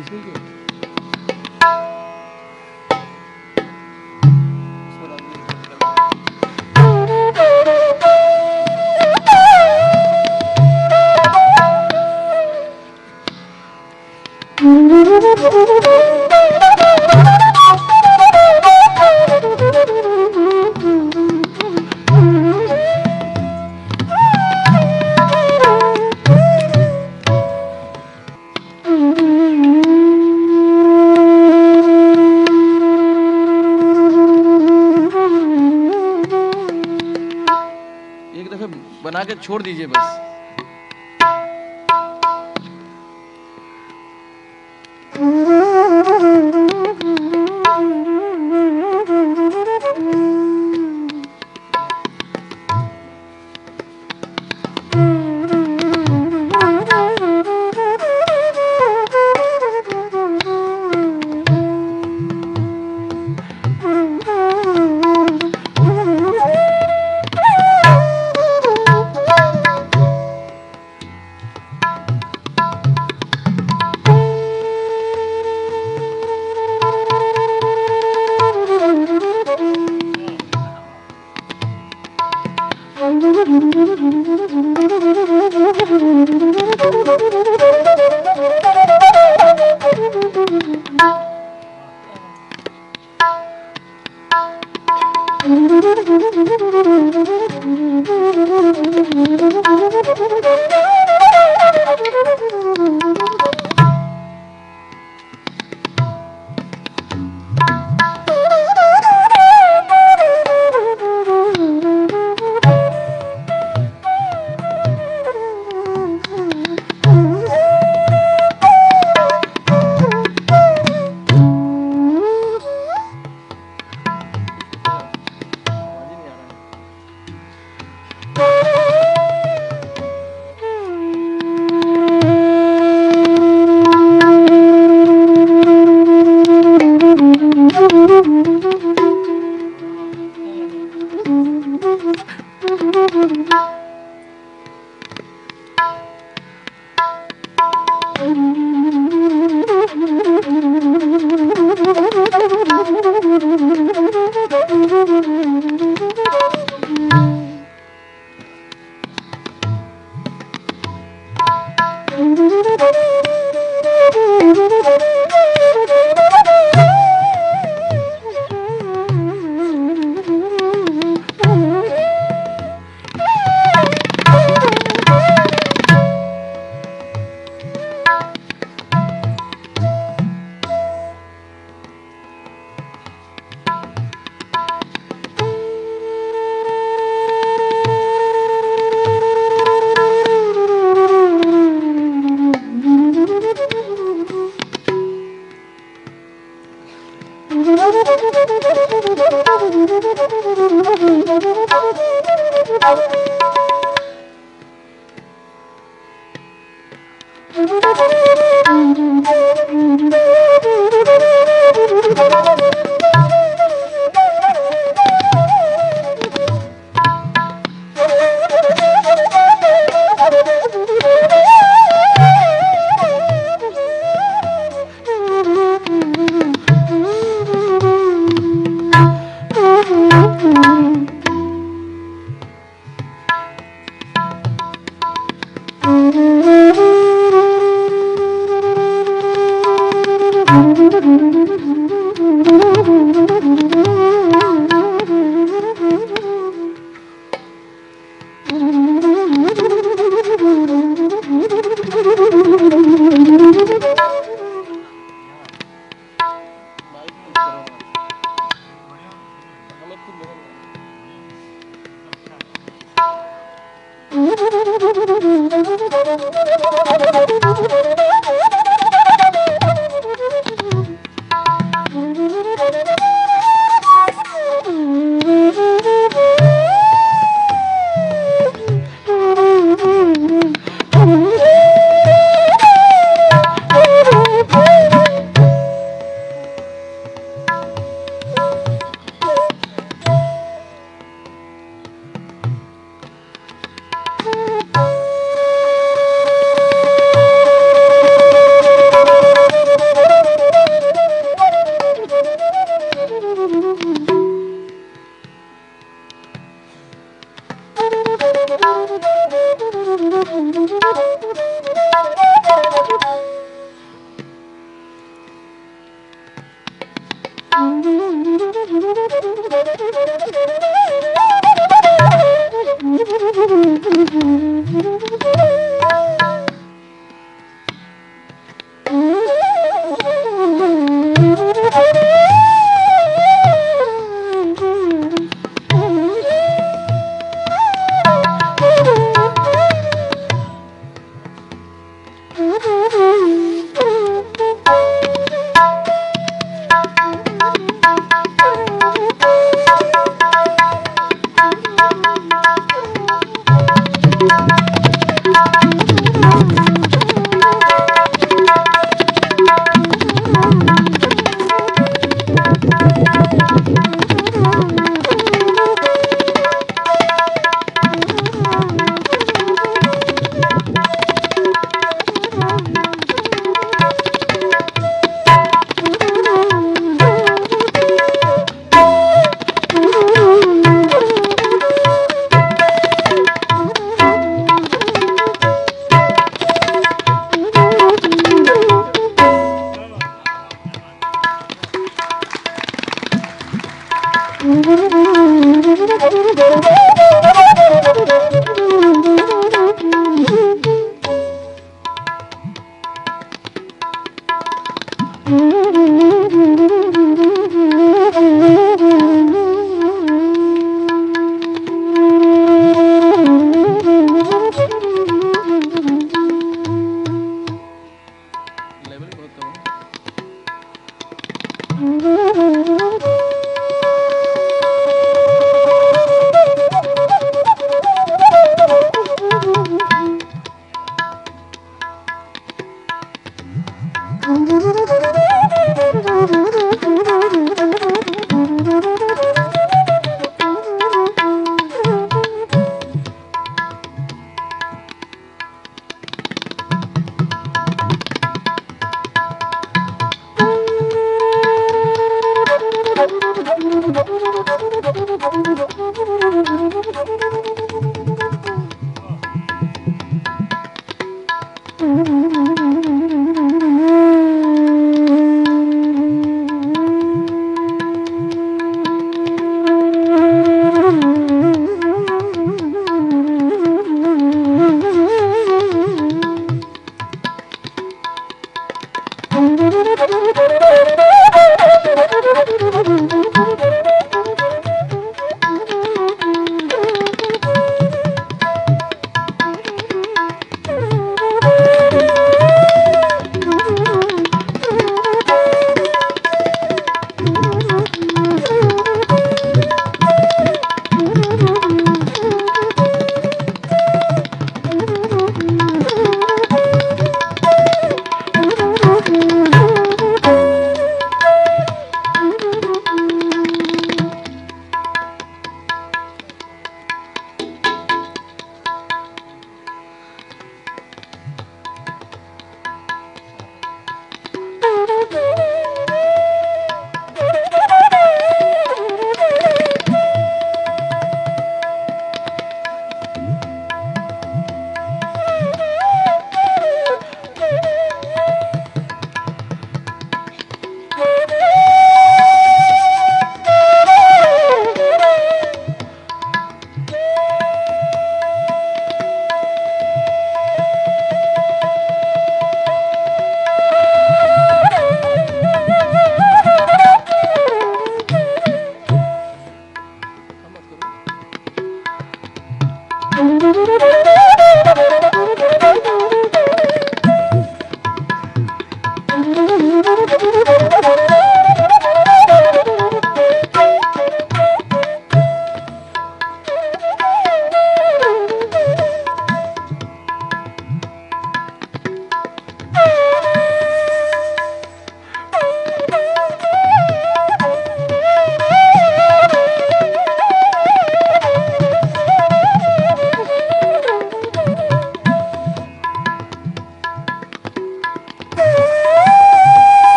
इसमें क्यों बना के छोड़ दीजिए बस।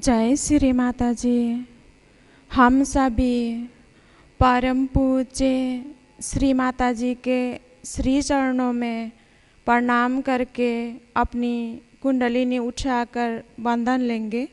जय श्री माता जी। हम सभी परम पूज्य श्री माता जी के श्री चरणों में प्रणाम करके अपनी कुंडलिनी उठाकर बंधन लेंगे।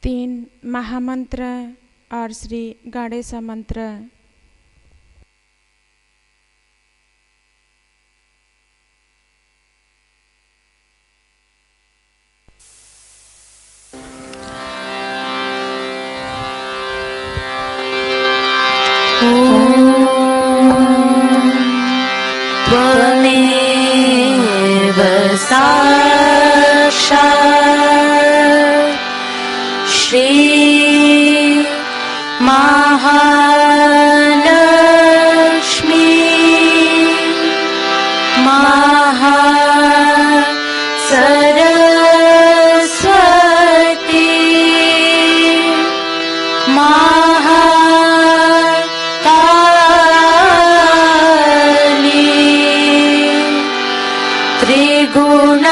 तीन महामंत्र और श्री गणेश मंत्र। त्वमेव साक्षात् श्री महालक्ष्मी महासरस्वती महाकाली त्रिगुणात्मिका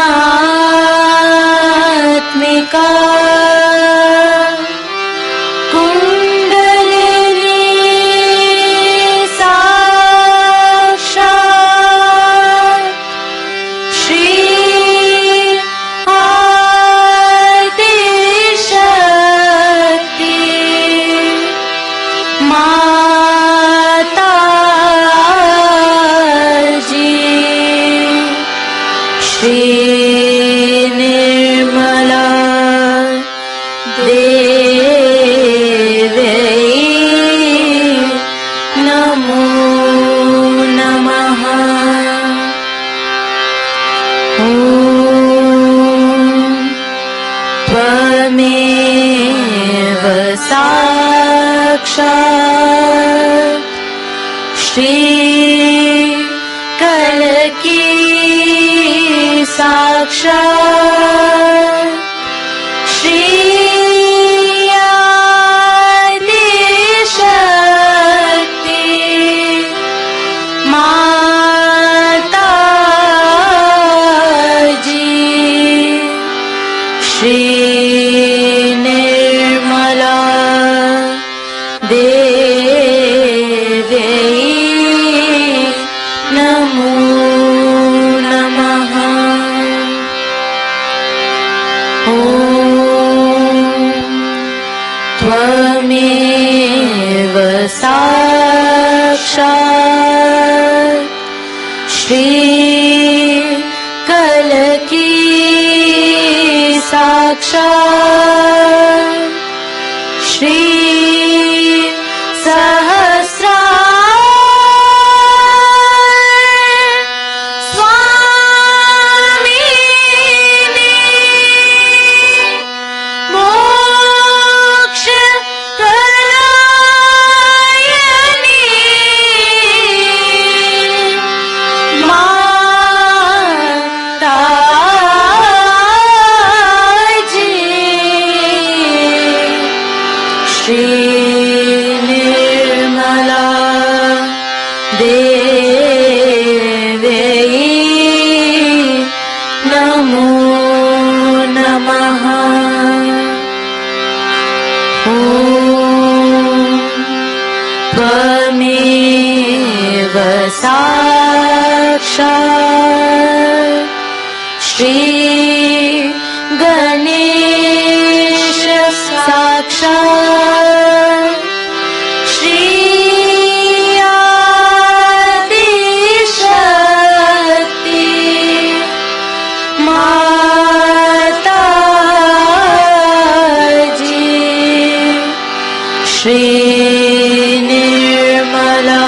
साक्षात् श्री कल की साक्षात् श्री आदि शक्ति माता जी श्री निर्मला देवी नमो नमः। ॐ त्वमेव साक्षात् श्री कल की साक्षात् श्री सहस्रार स्वामिनी नमो नमः। ॐ त्वमेव साक्षात् श्री गणेश साक्षात् श्री आदिशक्ति माताजी श्री निर्मला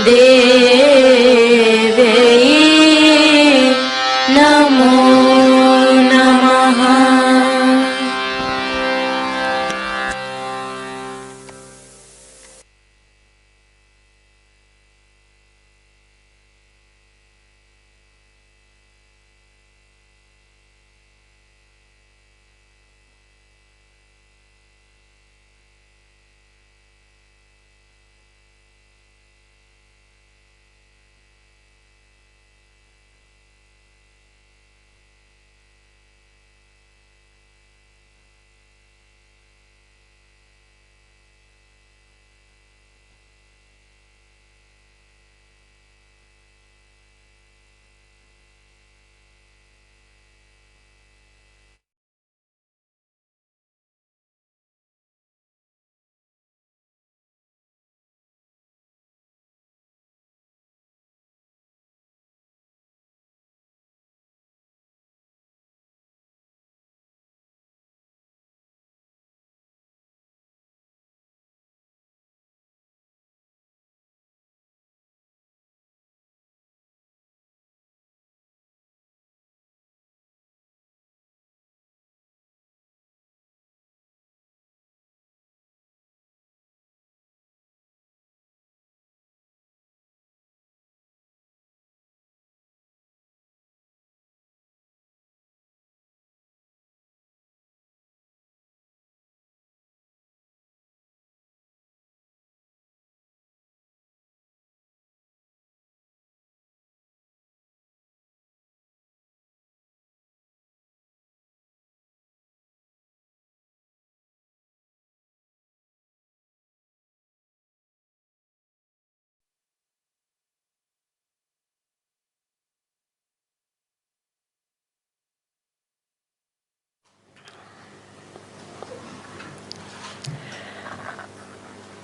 देवी नमो नमः।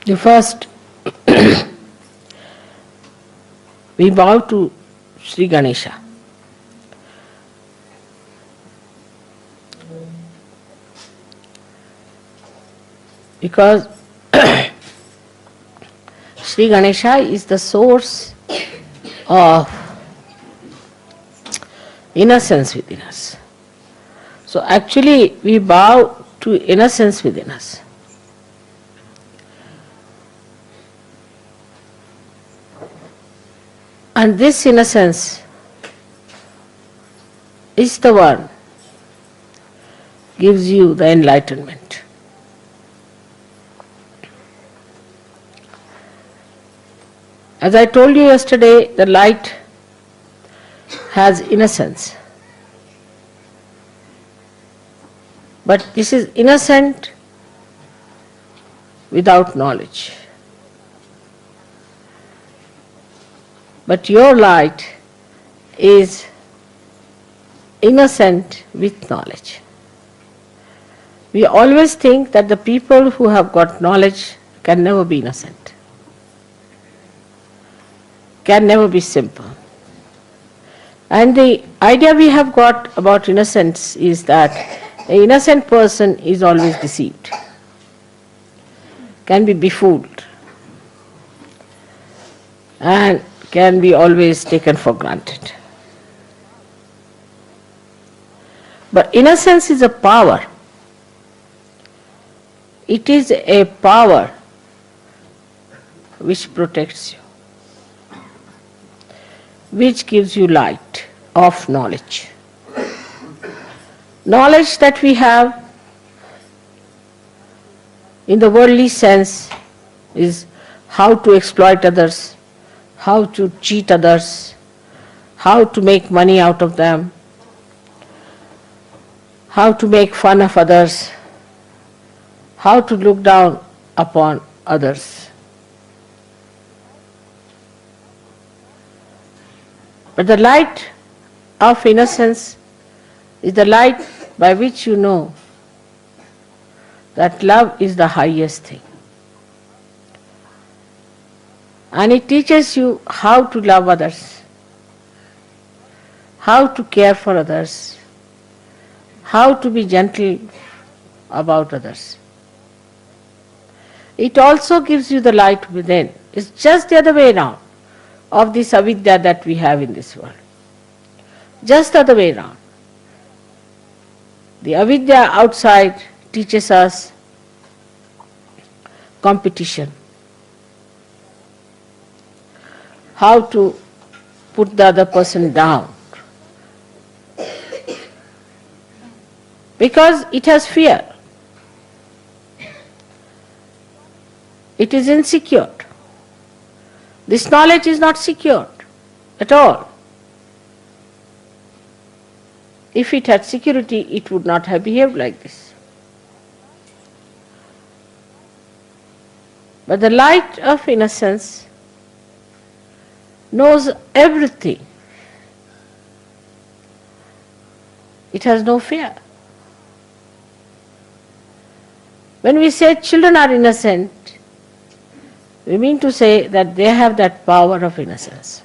The first, we bow to Sri Ganesha. Because Sri Ganesha is the source of innocence within us. So actually we bow to innocence within us. And this innocence is the one gives you the enlightenment. As I told you yesterday, the light has innocence. But this is innocent without knowledge. But your light is innocent with knowledge. We always think that the people who have got knowledge can never be innocent, can never be simple. And the idea we have got about innocence is that an innocent person is always deceived, can be befooled, and can be always taken for granted. But innocence is a power. It is a power which protects you, which gives you light of knowledge. Knowledge that we have in the worldly sense is how to exploit others, how to cheat others, how to make money out of them, how to make fun of others, how to look down upon others. But the light of innocence is the light by which you know that love is the highest thing. And it teaches you how to love others, how to care for others, how to be gentle about others. It also gives you the light within. It's just the other way around of this avidya that we have in this world. Just the other way around. The avidya outside teaches us competition, how to put the other person down, because it has fear. It is insecure. This knowledge is not secured at all. If it had security, it would not have behaved like this. But the light of innocence knows everything. It has no fear. When we say children are innocent, we mean to say that they have that power of innocence.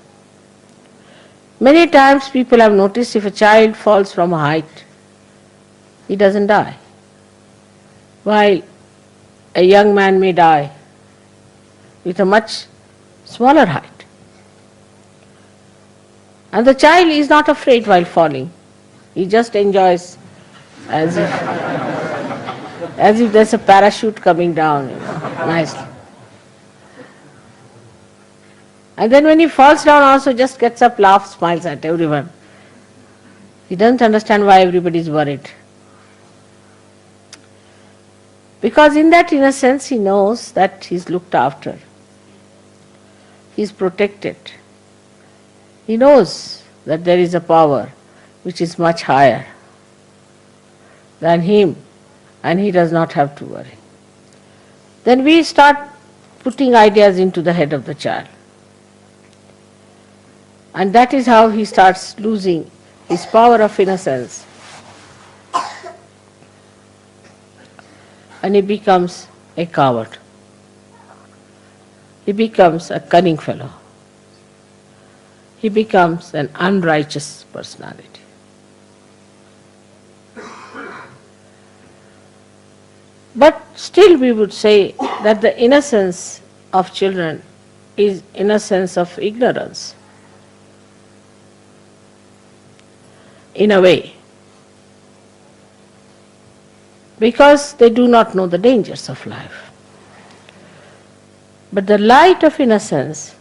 Many times people have noticed if a child falls from a height, he doesn't die, while a young man may die with a much smaller height. And the child is not afraid while falling. He just enjoys as if there's a parachute coming down, nicely. And then when he falls down also just gets up, laughs, smiles at everyone. He doesn't understand why everybody is worried. Because in that innocence he knows that he's looked after. He's protected. He knows that there is a power which is much higher than him, and he does not have to worry. Then we start putting ideas into the head of the child. And that is how he starts losing his power of innocence. And he becomes a coward. He becomes a cunning fellow. He becomes an unrighteous personality. But still we would say that the innocence of children is innocence of ignorance. In a way, because they do not know the dangers of life. But the light of innocence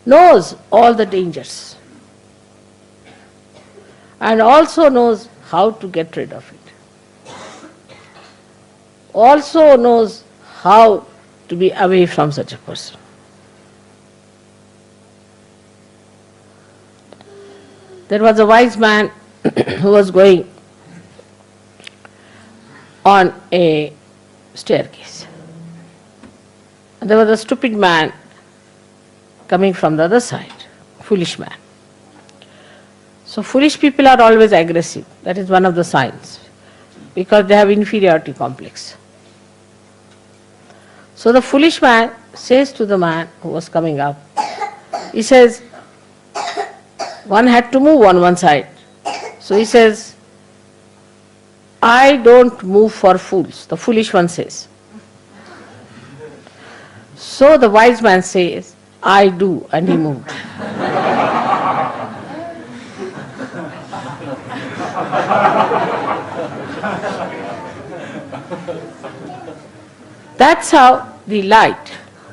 knows all the dangers and also knows how to get rid of it. Also knows how to be away from such a person. There was a wise man who was going on a staircase. And there was a stupid man coming from the other side, foolish man. So foolish people are always aggressive. That is one of the signs, because they have inferiority complex. So the foolish man says to the man who was coming up, he says, one had to move on one side. So he says, I don't move for fools, the foolish one says. So the wise man says, I do, and he moved. That's how the light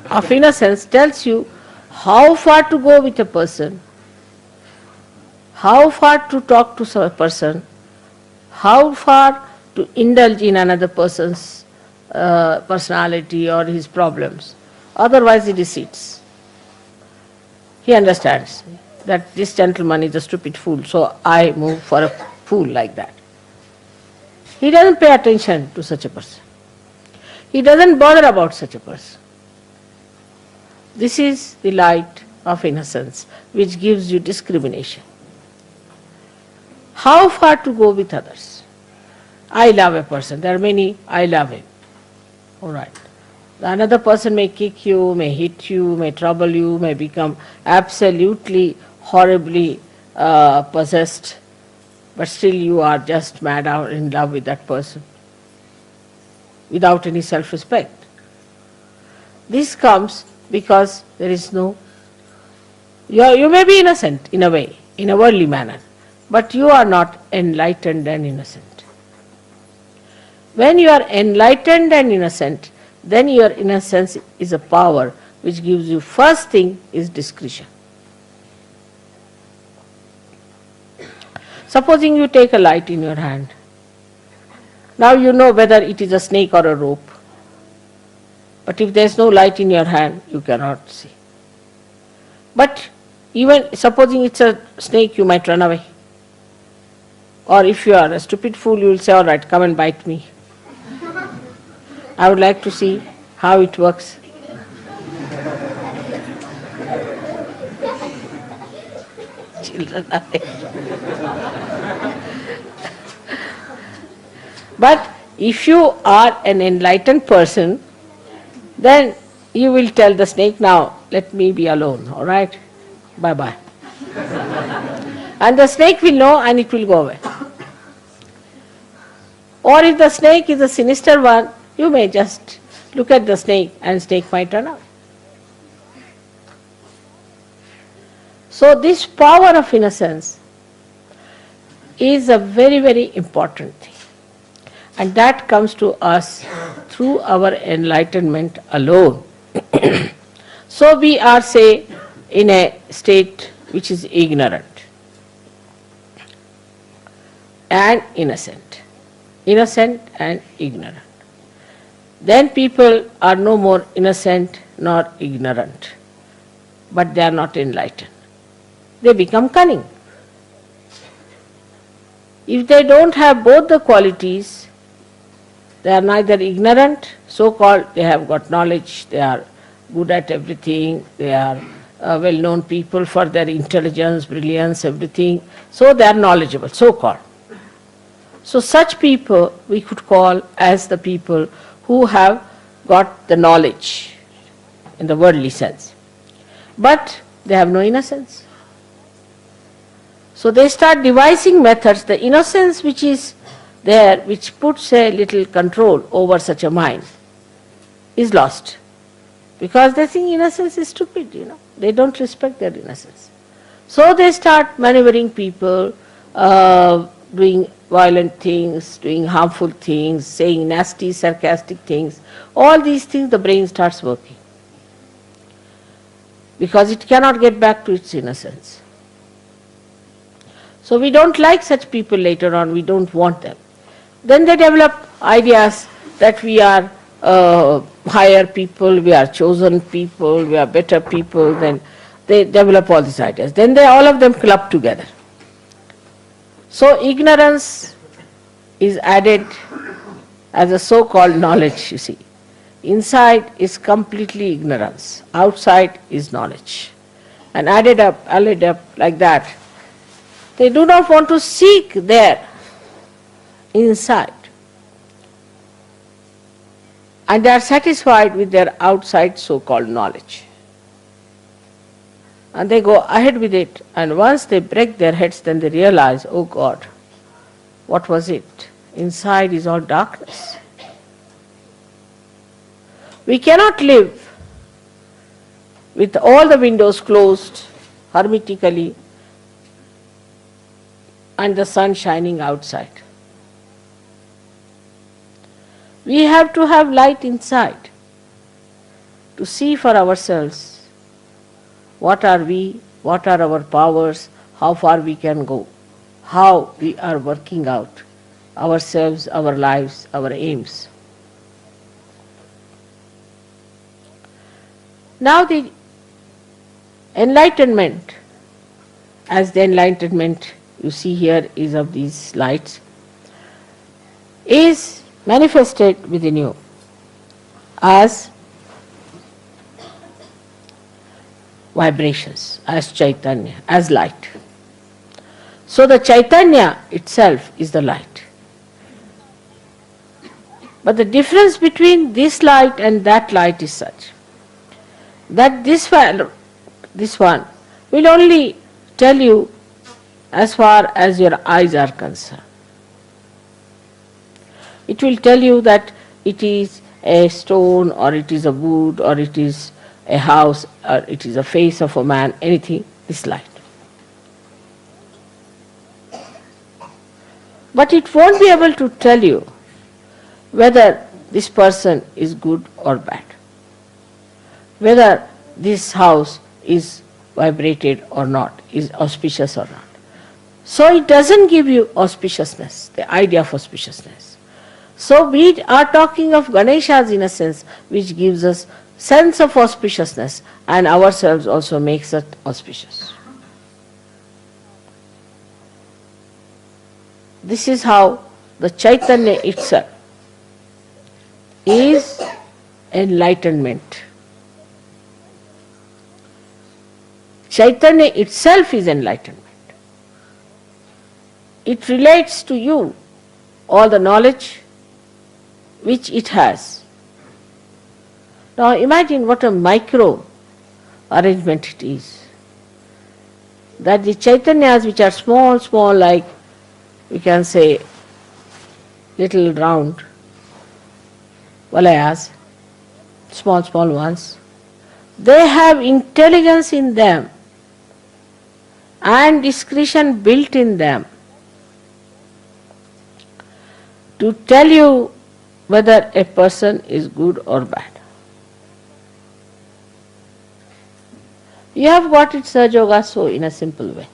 of innocence tells you how far to go with a person, how far to talk to a person, how far to indulge in another person's personality or his problems. Otherwise he deceits. He understands that this gentleman is a stupid fool, so I move for a fool like that. He doesn't pay attention to such a person. He doesn't bother about such a person. This is the light of innocence which gives you discrimination. How far to go with others? I love a person. There are many, I love him. All right. Another person may kick you, may hit you, may trouble you, may become absolutely, horribly possessed, but still you are just mad or in love with that person without any self-respect. This comes because there is no... You may be innocent in a way, in a worldly manner, but you are not enlightened and innocent. When you are enlightened and innocent, then your innocence is a power which gives you, first thing is discretion. Supposing you take a light in your hand. Now you know whether it is a snake or a rope. But if there is no light in your hand, you cannot see. But even supposing it's a snake, you might run away. Or if you are a stupid fool, you will say, all right, come and bite me. I would like to see how it works. Children are there. But if you are an enlightened person, then you will tell the snake, now let me be alone, all right? Bye-bye. And the snake will know and it will go away. Or if the snake is a sinister one, you may just look at the snake and snake might run away. So this power of innocence is a very, very important thing. And that comes to us through our enlightenment alone. So we are, say, in a state which is ignorant and innocent. Innocent and ignorant. Then people are no more innocent nor ignorant, but they are not enlightened. They become cunning. If they don't have both the qualities, they are neither ignorant, so-called, they have got knowledge, they are good at everything, they are well-known people for their intelligence, brilliance, everything, so they are knowledgeable, so-called. So such people we could call as the people who have got the knowledge in the worldly sense. But they have no innocence. So they start devising methods. The innocence which is there, which puts a little control over such a mind, is lost. Because they think innocence is stupid, They don't respect their innocence. So they start maneuvering people, doing violent things, doing harmful things, saying nasty, sarcastic things. All these things the brain starts working. Because it cannot get back to its innocence. So we don't like such people later on, we don't want them. Then they develop ideas that we are higher people, we are chosen people, we are better people, then they develop all these ideas. Then they all of them club together. So ignorance is added as a so-called knowledge, you see. Inside is completely ignorance, outside is knowledge. And added up like that. They do not want to seek there, inside. And they are satisfied with their outside so-called knowledge. And they go ahead with it, and once they break their heads, then they realize, oh God, what was it? Inside is all darkness. We cannot live with all the windows closed hermetically and the sun shining outside. We have to have light inside to see for ourselves what are we, what are our powers, how far we can go, how we are working out ourselves, our lives, our aims. Now the enlightenment, as the enlightenment you see here is of these lights, is manifested within you as vibrations, as Chaitanya, as light. So the Chaitanya itself is the light. But the difference between this light and that light is such that this one will only tell you as far as your eyes are concerned. It will tell you that it is a stone, or it is a wood, or it is a house, or it is a face of a man, anything, this light. But it won't be able to tell you whether this person is good or bad, whether this house is vibrated or not, is auspicious or not. So it doesn't give you auspiciousness, the idea of auspiciousness. So we are talking of Ganesha's innocence, which gives us sense of auspiciousness, and ourselves also makes it auspicious. This is how the Chaitanya itself is enlightenment. Chaitanya itself is enlightenment. It relates to you all the knowledge which it has. Now imagine what a micro arrangement it is. That the Chaitanyas which are small, like we can say little round valayas, small ones, they have intelligence in them and discretion built in them to tell you whether a person is good or bad. You have got it, Sahaja Yoga, so in a simple way.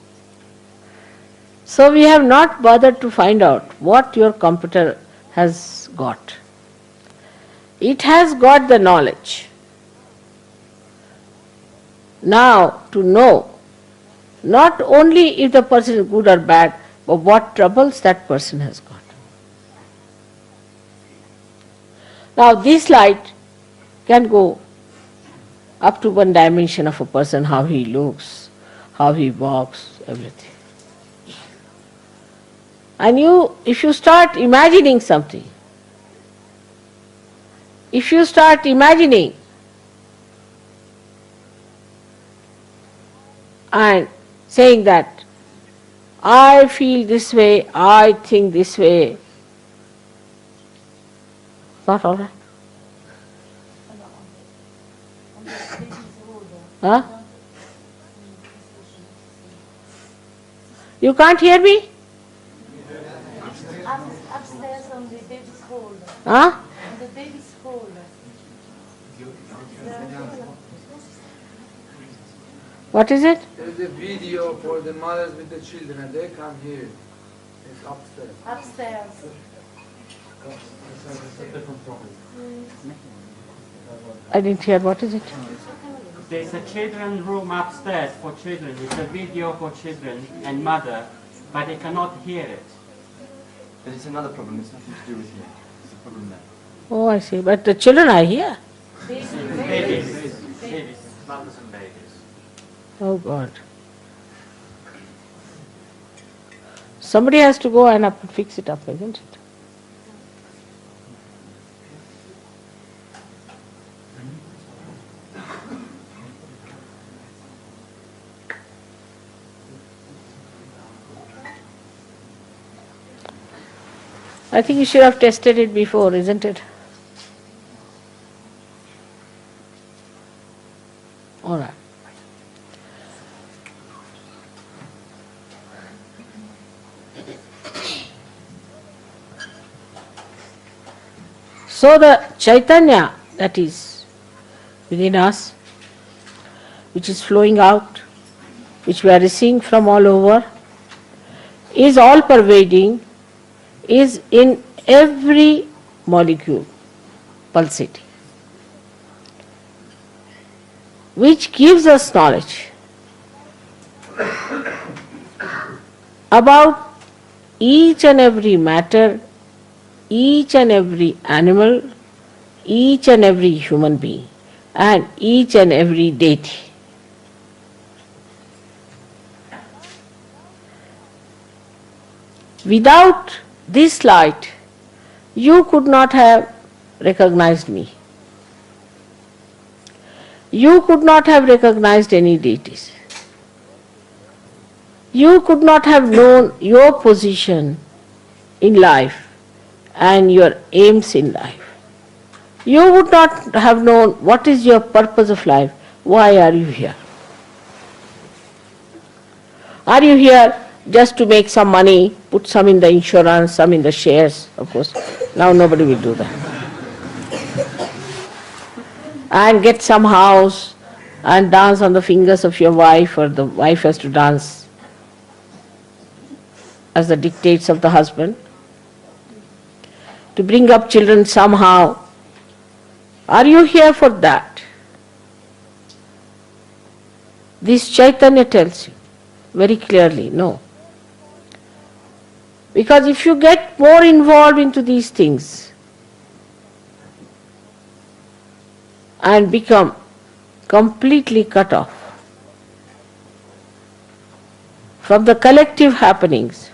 So we have not bothered to find out what your computer has got. It has got the knowledge. Now to know not only if the person is good or bad, but what troubles that person has got. Now this light can go up to one dimension of a person, how he looks, how he walks, everything. And if you start imagining something, if you start imagining and saying that I feel this way, I think this way, not all right. Huh? You can't hear me? Upstairs on the baby's hall. Huh? On the baby's hall. What is it? There is a video for the mothers with the children. They come here. It's upstairs. Upstairs. I didn't hear. What is it? There's a children's room upstairs for children. It's a video for children and mother, but they cannot hear it. But it's another problem. It's nothing to do with you. It's a problem there. Oh, I see. But the children are here. Babies, mothers and babies. Oh God. Somebody has to go and fix it up, isn't it? I think you should have tested it before, isn't it? All right. So the Chaitanya that is within us, which is flowing out, which we are receiving from all over, is all pervading, is in every molecule pulsating. which gives us knowledge about each and every matter, each and every animal, each and every human being, and each and every deity. Without this light, you could not have recognized me. You could not have recognized any deities. You could not have known your position in life and your aims in life. You would not have known what is your purpose of life. Why are you here? Are you here just to make some money, put some in the insurance, some in the shares? Of course, now nobody will do that. And get some house and dance on the fingers of your wife, or the wife has to dance as the dictates of the husband. To bring up children somehow. Are you here for that? This Chaitanya tells you very clearly, no. Because if you get more involved into these things and become completely cut off from the collective happenings,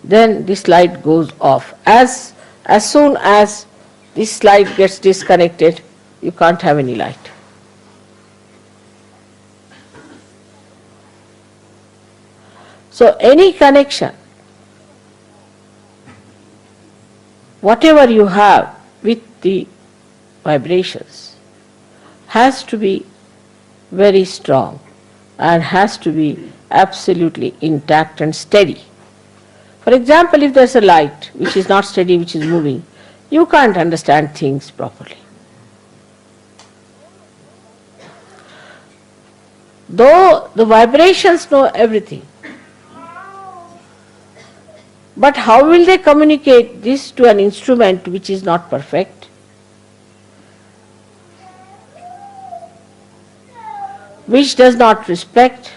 then this light goes off. As soon as this light gets disconnected, you can't have any light. So any connection, whatever you have with the vibrations, has to be very strong and has to be absolutely intact and steady. For example, if there's a light which is not steady, which is moving, you can't understand things properly. Though the vibrations know everything, but how will they communicate this to an instrument which is not perfect? Which does not respect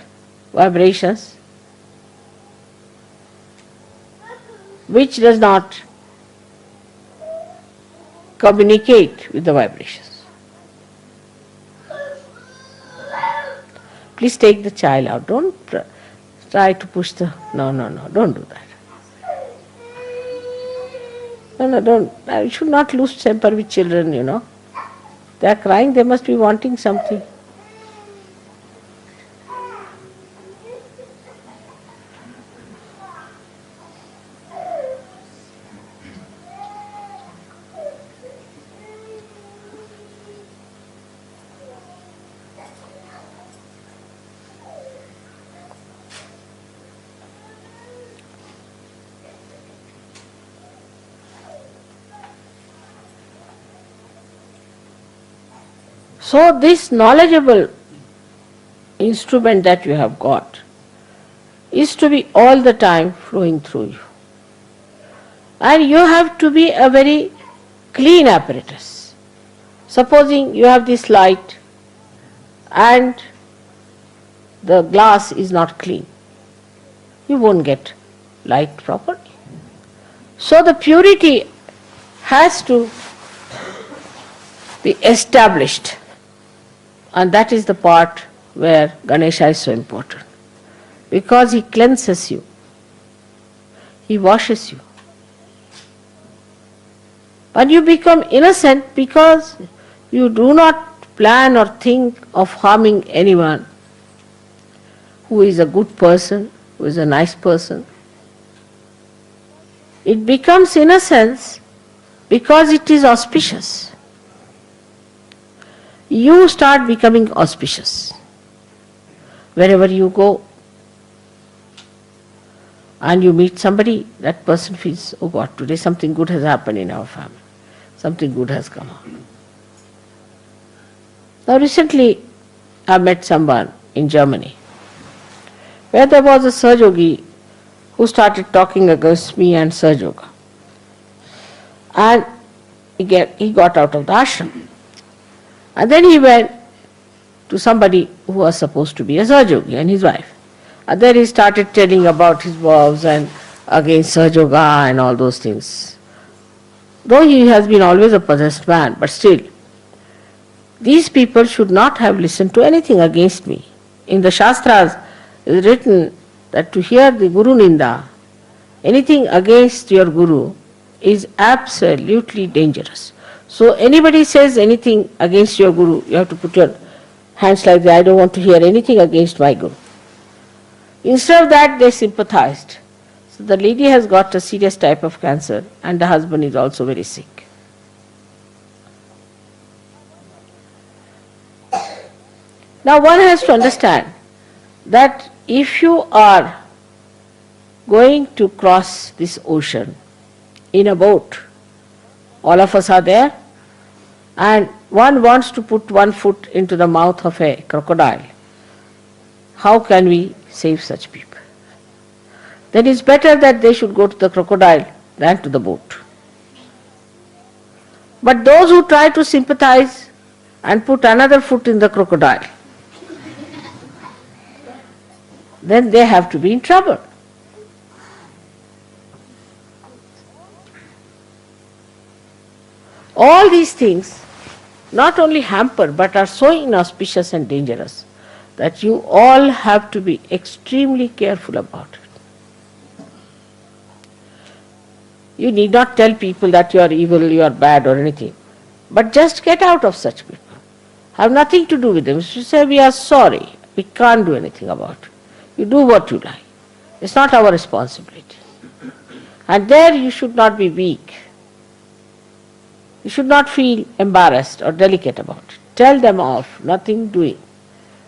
vibrations? Which does not communicate with the vibrations? Please take the child out. Don't try to push the... No, don't do that. No, don't. You should not lose temper with children, you know. They are crying, they must be wanting something. So this knowledgeable instrument that you have got is to be all the time flowing through you. And you have to be a very clean apparatus. Supposing you have this light and the glass is not clean, you won't get light properly. So the purity has to be established. And that is the part where Ganesha is so important. Because he cleanses you. He washes you. And you become innocent because you do not plan or think of harming anyone who is a good person, who is a nice person. It becomes innocence because it is auspicious. You start becoming auspicious. Wherever you go and you meet somebody, that person feels, oh God, today something good has happened in our family. Something good has come out. Now recently I met someone in Germany where there was a Sahajogi who started talking against me and Sahaja. And he got out of the ashram. And then he went to somebody who was supposed to be a Sahajogi and his wife. And then he started telling about his vows and against Sahajoga and all those things. Though he has been always a possessed man, but still, these people should not have listened to anything against me. In the Shastras it is written that to hear the Guru Ninda, anything against your Guru, is absolutely dangerous. So anybody says anything against your Guru, you have to put your hands like that, I don't want to hear anything against my Guru. Instead of that, they sympathized. So the lady has got a serious type of cancer and the husband is also very sick. Now one has to understand that if you are going to cross this ocean in a boat, all of us are there, and one wants to put one foot into the mouth of a crocodile, how can we save such people? Then it's better that they should go to the crocodile than to the boat. But those who try to sympathize and put another foot in the crocodile, then they have to be in trouble. All these things not only hamper but are so inauspicious and dangerous that you all have to be extremely careful about it. You need not tell people that you are evil, you are bad or anything, but just get out of such people. Have nothing to do with them. You say, we are sorry, we can't do anything about it. You do what you like. It's not our responsibility. And there you should not be weak. You should not feel embarrassed or delicate about it. Tell them off, nothing doing.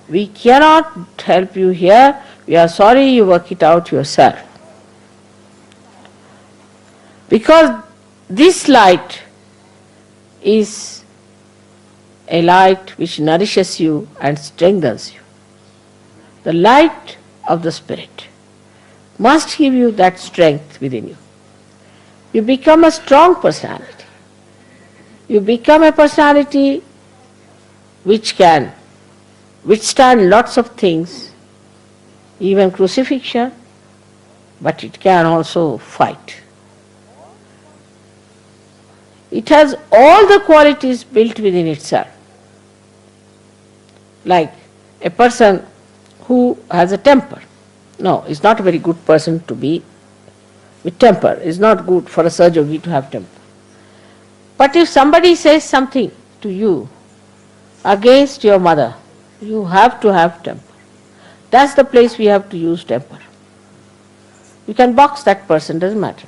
We cannot help you here. We are sorry, you work it out yourself. Because this light is a light which nourishes you and strengthens you. The light of the Spirit must give you that strength within you. You become a strong personality. You become a personality which can withstand lots of things, even crucifixion, but it can also fight. It has all the qualities built within itself. Like a person who has a temper. No, it's not a very good person to be with temper. It's not good for a Sahajogi to have temper. But if somebody says something to you against your mother, you have to have temper. That's the place we have to use temper. You can box that person, doesn't matter.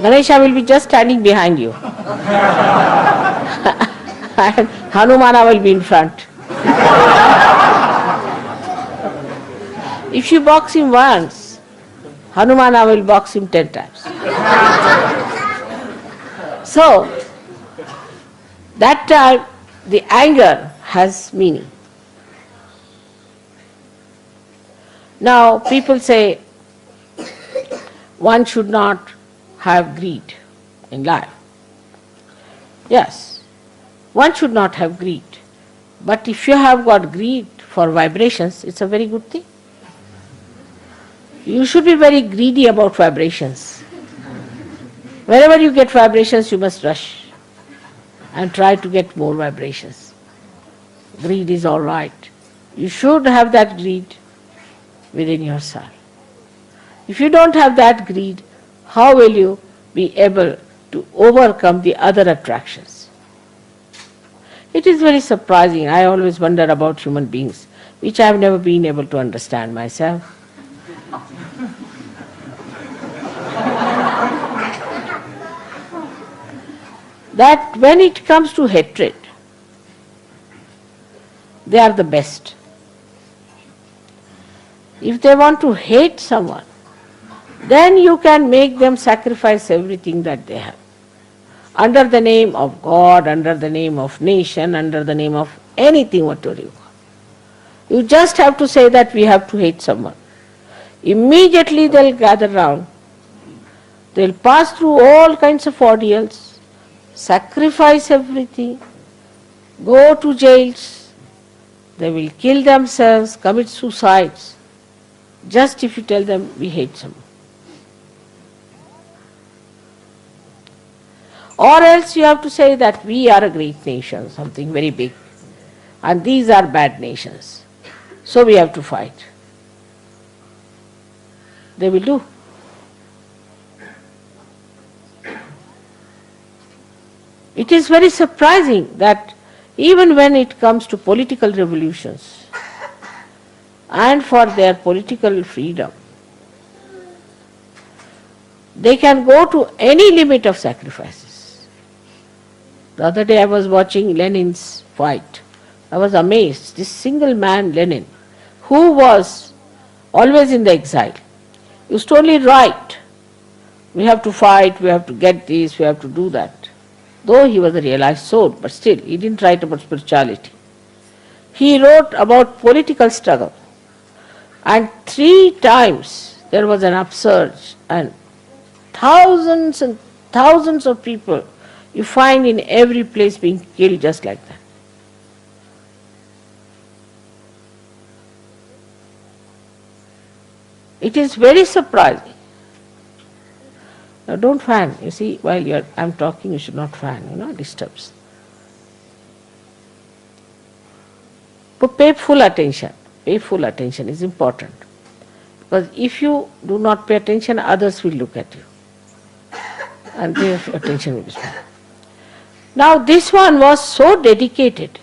Ganesha will be just standing behind you. And Hanumana will be in front. If you box him once, Hanumana will box him 10 times. So, that time the anger has meaning. Now people say one should not have greed in life. Yes, one should not have greed. But if you have got greed for vibrations, it's a very good thing. You should be very greedy about vibrations. Wherever you get vibrations, you must rush and try to get more vibrations. Greed is all right. You should have that greed within yourself. If you don't have that greed, how will you be able to overcome the other attractions? It is very surprising. I always wonder about human beings, which I have never been able to understand myself. That when it comes to hatred, they are the best. If they want to hate someone, then you can make them sacrifice everything that they have. Under the name of God, under the name of nation, under the name of anything, whatever you want. You just have to say that we have to hate someone. Immediately they'll gather round They'll pass through all kinds of ordeals, sacrifice everything, go to jails, they will kill themselves, commit suicides, just if you tell them we hate someone. Or else you have to say that we are a great nation, something very big, and these are bad nations. So we have to fight. They will do. It is very surprising that even when it comes to political revolutions and for their political freedom, they can go to any limit of sacrifices. The other day I was watching Lenin's fight. I was amazed. This single man, Lenin, who was always in the exile, used to only write, we have to fight, we have to get this, we have to do that. Though he was a realized soul, but still he didn't write about spirituality. He wrote about political struggle. And 3 times there was an upsurge, and thousands of people you find in every place being killed just like that. It is very surprising. Now don't fan. You see, while I'm talking, you should not fan, it disturbs. But pay full attention. Pay full attention is important. Because if you do not pay attention, others will look at you. And their attention will be spent. Now this one was so dedicated.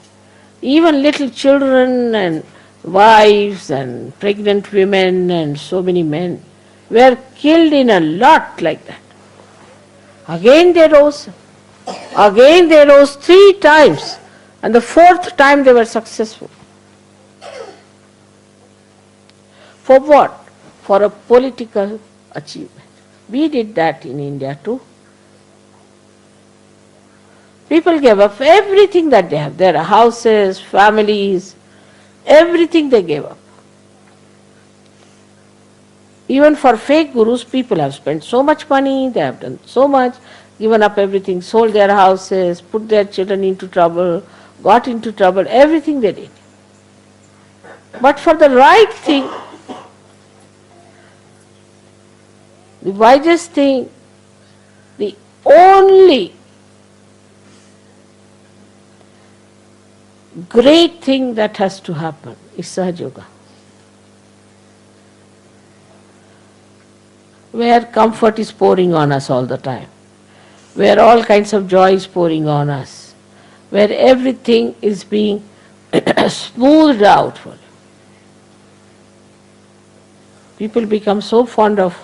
Even little children and wives and pregnant women and so many men were killed in a lot like that. Again they rose 3 times, and the 4th time they were successful. For what? For a political achievement. We did that in India too. People gave up everything that they have, their houses, families, everything they gave up. Even for fake gurus, people have spent so much money, they have done so much, given up everything, sold their houses, put their children into trouble, got into trouble, everything they did. But for the right thing, the wisest thing, the only great thing that has to happen is Sahaja Yoga, where comfort is pouring on us all the time, where all kinds of joy is pouring on us, where everything is being smoothed out for you. People become so fond of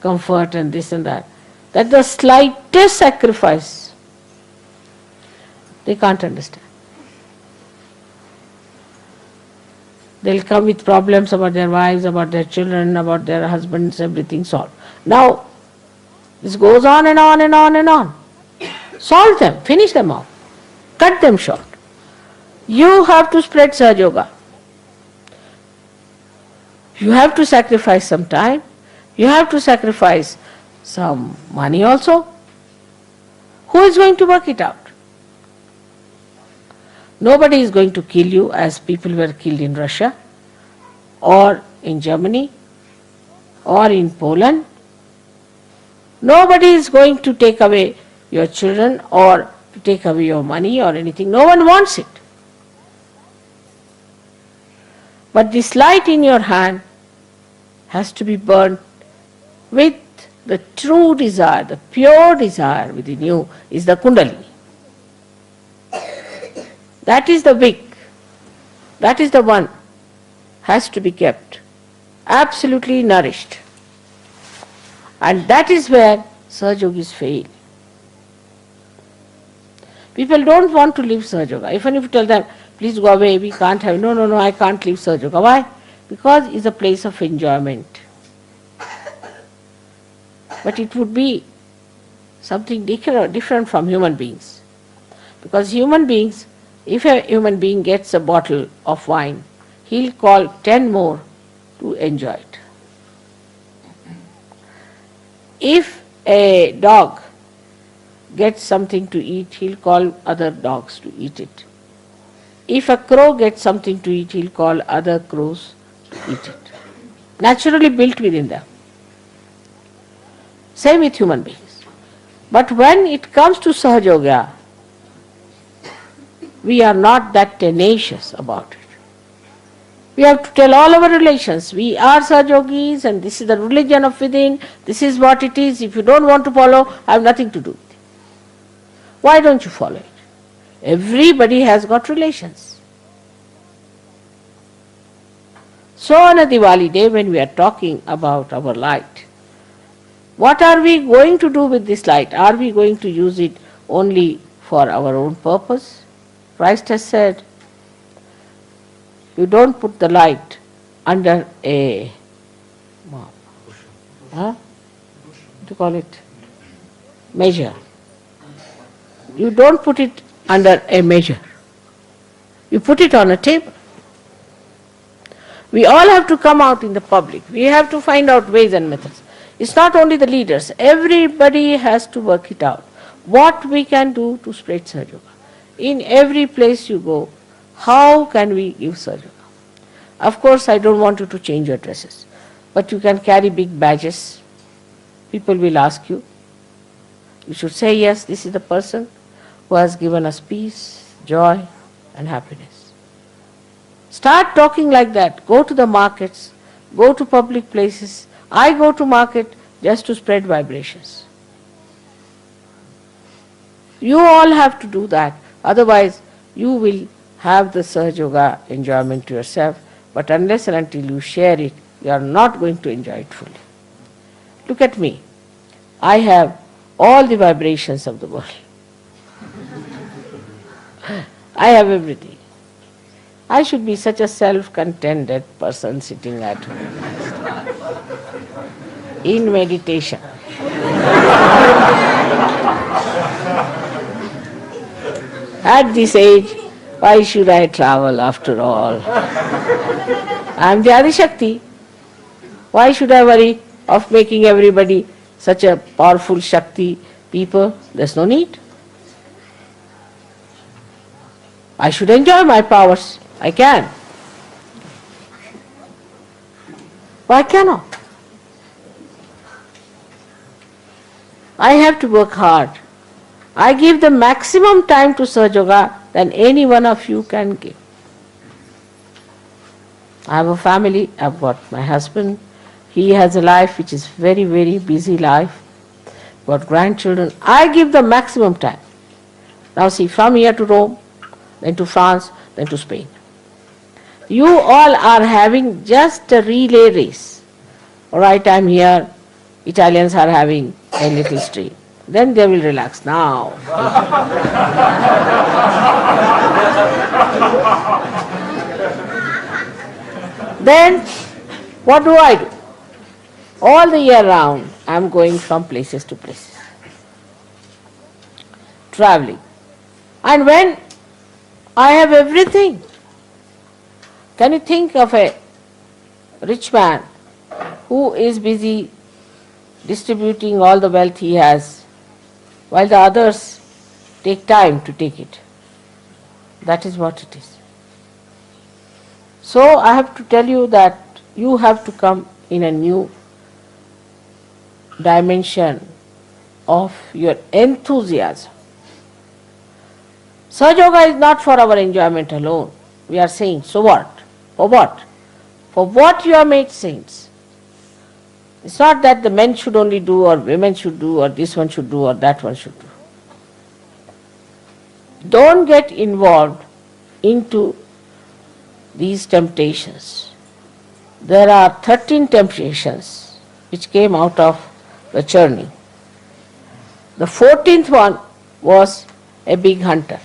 comfort and this and that the slightest sacrifice they can't understand. They'll come with problems about their wives, about their children, about their husbands, everything solved. Now, this goes on and on and on and on. Solve them, finish them off, cut them short. You have to spread Sahaja Yoga. You have to sacrifice some time. You have to sacrifice some money also. Who is going to work it out? Nobody is going to kill you as people were killed in Russia or in Germany or in Poland. Nobody is going to take away your children or to take away your money or anything. No one wants it. But this light in your hand has to be burnt with the true desire, the pure desire within you is the Kundalini. That is the wick. That is the one has to be kept absolutely nourished. And that is where Sahaja Yogis fail. People don't want to leave Sahaja Yoga. Even if you tell them, please go away, we can't have, no, I can't leave Sahaja Yoga. Why? Because it's a place of enjoyment. But it would be something different from human beings. Because human beings, if a human being gets a bottle of wine, he'll call 10 more to enjoy it. If a dog gets something to eat, he'll call other dogs to eat it. If a crow gets something to eat, he'll call other crows to eat it. Naturally built within them. Same with human beings. But when it comes to Sahaja, we are not that tenacious about it. We have to tell all our relations, we are Sahajogis and this is the religion of within, this is what it is. If you don't want to follow, I have nothing to do with it. Why don't you follow it? Everybody has got relations. So on a Diwali day when we are talking about our light, what are we going to do with this light? Are we going to use it only for our own purpose? Christ has said, you don't put the light under a what do you call it? Measure. You don't put it under a measure. You put it on a table. We all have to come out in the public. We have to find out ways and methods. It's not only the leaders. Everybody has to work it out. What we can do to spread Sahaja. In every place you go, how can we give Sahaja? Of course, I don't want you to change your dresses, but you can carry big badges. People will ask you. You should say, yes, this is the person who has given us peace, joy, and happiness. Start talking like that. Go to the markets, go to public places. I go to market just to spread vibrations. You all have to do that. Otherwise, you will have the Sahaja Yoga enjoyment to yourself, but unless and until you share it, you are not going to enjoy it fully. Look at me. I have all the vibrations of the world. I have everything. I should be such a self-contented person sitting at home in meditation. At this age, why should I travel after all? I am the Adi Shakti. Why should I worry of making everybody such a powerful Shakti people? There's no need. I should enjoy my powers. I can. Why cannot? I have to work hard. I give the maximum time to Sahaja Yoga than any one of you can give. I have a family, I've got my husband. He has a life which is very, very busy life. Got grandchildren. I give the maximum time. Now see, from here to Rome, then to France, then to Spain. You all are having just a relay race. All right, I'm here. Italians are having a little stream. Then they will relax. Now. Then, what do I do? All the year round, I'm going from places to places. Traveling. And when I have everything, can you think of a rich man who is busy distributing all the wealth he has, while the others take time to take it? That is what it is. So I have to tell you that you have to come in a new dimension of your enthusiasm. Sahaja Yoga is not for our enjoyment alone. We are saying, so what? For what? For what you are made saints. It's not that the men should only do, or women should do, or this one should do, or that one should do. Don't get involved into these temptations. There are 13 temptations which came out of the journey. The 14th one was a big hunter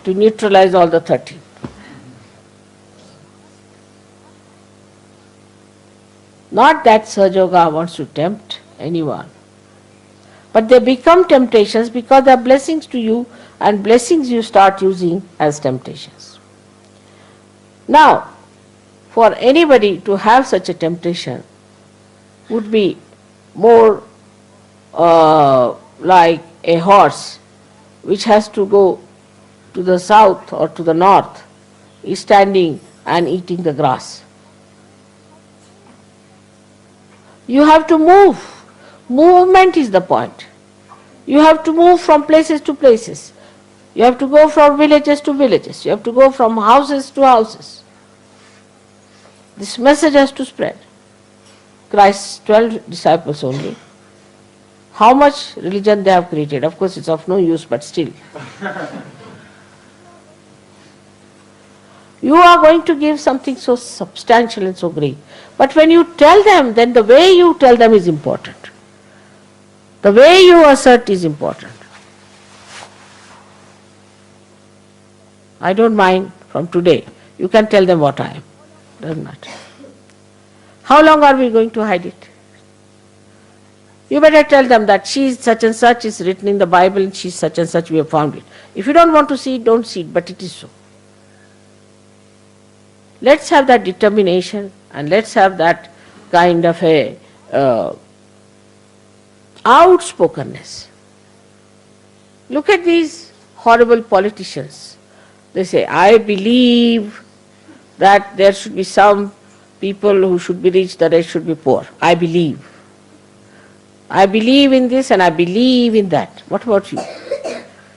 to neutralize all the 13. Not that Sahaja Yoga wants to tempt anyone, but they become temptations because they are blessings to you, and blessings you start using as temptations. Now, for anybody to have such a temptation would be more like a horse which has to go to the south or to the north is standing and eating the grass. You have to move. Movement is the point. You have to move from places to places. You have to go from villages to villages. You have to go from houses to houses. This message has to spread. Christ's 12 disciples only. How much religion they have created. Of course it's of no use, but still. You are going to give something so substantial and so great. But when you tell them, then the way you tell them is important. The way you assert is important. I don't mind from today. You can tell them what I am. Doesn't matter. How long are we going to hide it? You better tell them that she is such and such, is written in the Bible, and she is such and such, we have found it. If you don't want to see it, don't see it, but it is so. Let's have that determination and let's have that kind of a outspokenness. Look at these horrible politicians. They say, I believe that there should be some people who should be rich, the rest should be poor. I believe. I believe in this and I believe in that. What about you?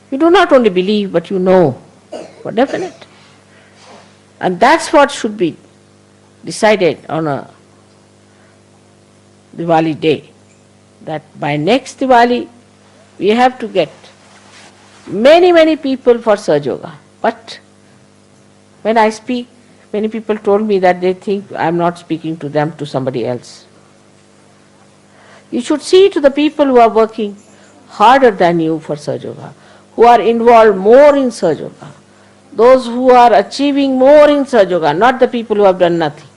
You do not only believe, but you know for definite. And that's what should be decided on a Diwali day. That by next Diwali, we have to get many people for Sahaja Yoga. But when I speak, many people told me that they think I am not speaking to them, to somebody else. You should see to the people who are working harder than you for Sahaja Yoga, who are involved more in Sahaja Yoga, those who are achieving more in Sahaja Yoga, not the people who have done nothing.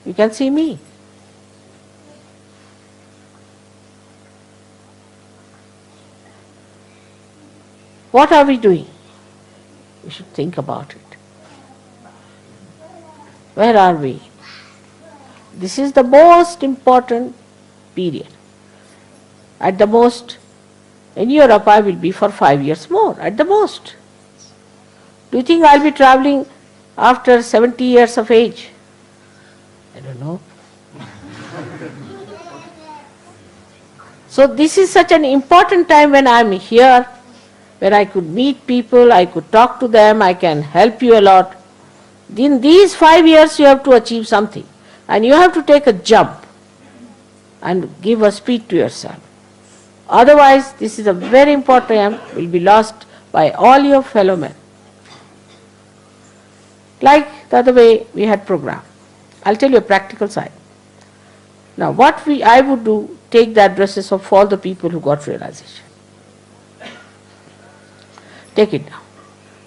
You can see me. What are we doing? We should think about it. Where are we? This is the most important period. At the most, in Europe I will be for 5 years more, at the most. Do you think I'll be traveling after 70 years of age? I don't know. So this is such an important time when I'm here, when I could meet people, I could talk to them, I can help you a lot. In these 5 years you have to achieve something. And you have to take a jump and give a speed to yourself. Otherwise, this is a very important time, will be lost by all your fellow men. Like the other way we had programmed. I'll tell you a practical side. Now what I would do, take the addresses of all the people who got realization. Take it down.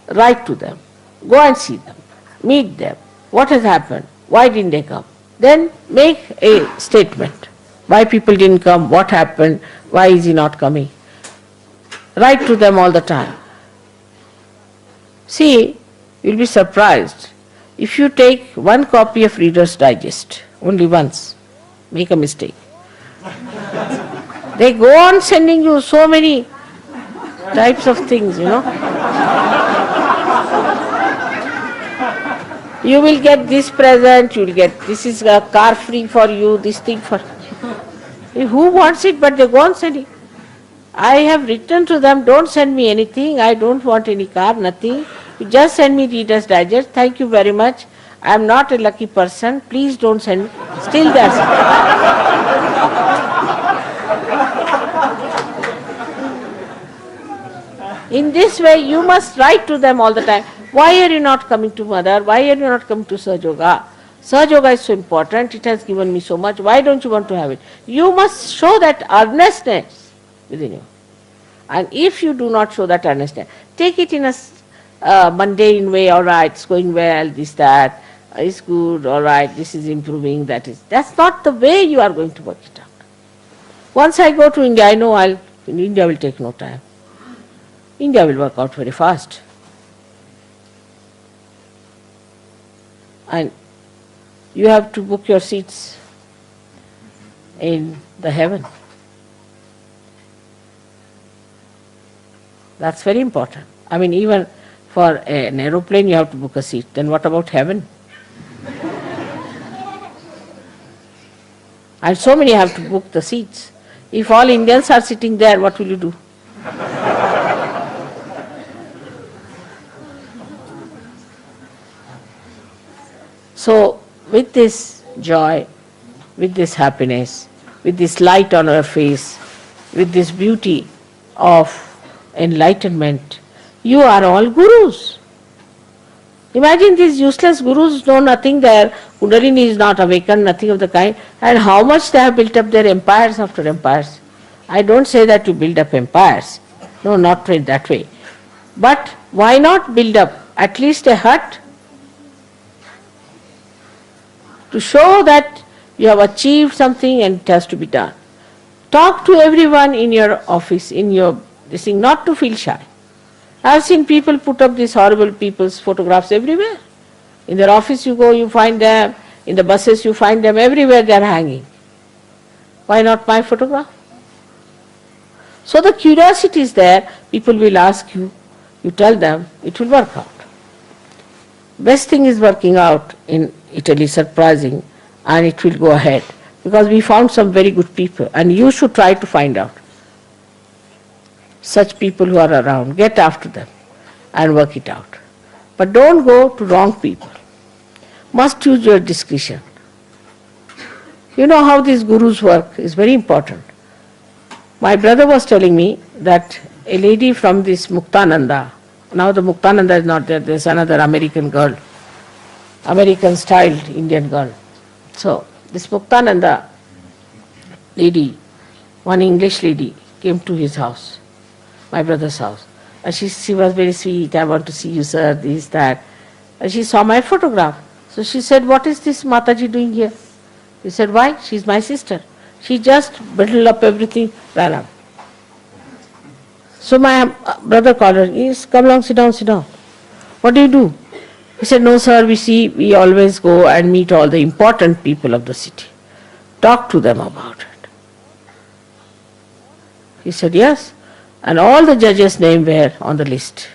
Write to them. Go and see them. Meet them. What has happened? Why didn't they come? Then make a statement. Why people didn't come? What happened? Why is he not coming? Write to them all the time. See, you'll be surprised. If you take one copy of Reader's Digest, only once, make a mistake. They go on sending you so many types of things, you know. You will get this present, you will get, this is a car free for you, this thing for... Who wants it, but they go on sending. I have written to them, don't send me anything, I don't want any car, nothing. You just send me Reader's Digest, thank you very much. I am not a lucky person, please don't send me. Still they are sending. In this way, you must write to them all the time. Why are you not coming to Mother? Why are you not coming to Sahaja Yoga? Sahaja Yoga is so important, it has given me so much, why don't you want to have it? You must show that earnestness within you. And if you do not show that earnestness, take it in a mundane way, all right, it's going well, this, that, it's good, all right, this is improving, that is. That's not the way you are going to work it out. Once I go to India, I know India will take no time. India will work out very fast. And you have to book your seats. in the heaven. That's very important. I mean, even for an aeroplane you have to book a seat. Then what about heaven? And so many have to book the seats. If all Indians are sitting there, what will you do? So, with this joy, with this happiness, with this light on our face, with this beauty of enlightenment, you are all gurus. Imagine these useless gurus know nothing, their Kundalini is not awakened, nothing of the kind, and how much they have built up their empires after empires. I don't say that you build up empires. No, not in that way. But why not build up at least a hut to show that you have achieved something and it has to be done. Talk to everyone in your office, in your this thing, not to feel shy. I have seen people put up these horrible people's photographs everywhere. In their office you go, you find them. In the buses you find them. Everywhere they are hanging. Why not my photograph? So the curiosity is there. People will ask you. You tell them, it will work out. Best thing is working out in Italy, surprising, and it will go ahead. Because we found some very good people, and you should try to find out such people who are around. Get after them and work it out. But don't go to wrong people. Must use your discretion. You know how these gurus work is very important. My brother was telling me that a lady from this Muktananda, now the Muktananda is not there, there's another American girl, American styled Indian girl. So this Muktananda lady, one English lady, came to his house, my brother's house. And she was very sweet, I want to see you sir, this, that. And she saw my photograph. So she said, what is this Mataji doing here? He said, why? She's my sister. She just bundled up everything, ran up. So my brother called her, he said, come along, sit down, sit down. What do you do? He said, no sir, we always go and meet all the important people of the city. Talk to them about it. He said, yes. And all the judges' names were on the list.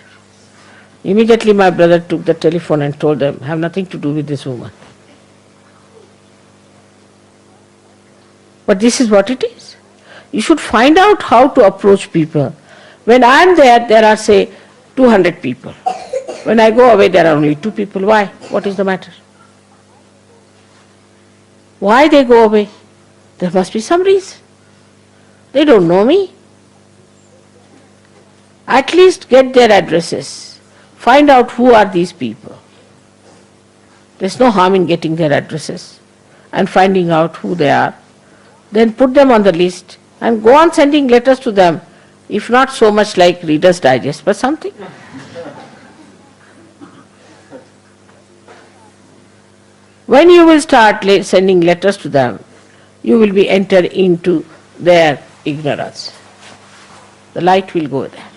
Immediately my brother took the telephone and told them, have nothing to do with this woman. But this is what it is. You should find out how to approach people. When I am there, there are say 200 people. When I go away, there are only 2 people. Why? What is the matter? Why they go away? There must be some reason. They don't know me. At least get their addresses. Find out who are these people. There's no harm in getting their addresses and finding out who they are. Then put them on the list and go on sending letters to them, if not so much like Reader's Digest, but something. When you will start sending letters to them, you will be entered into their ignorance. The light will go there.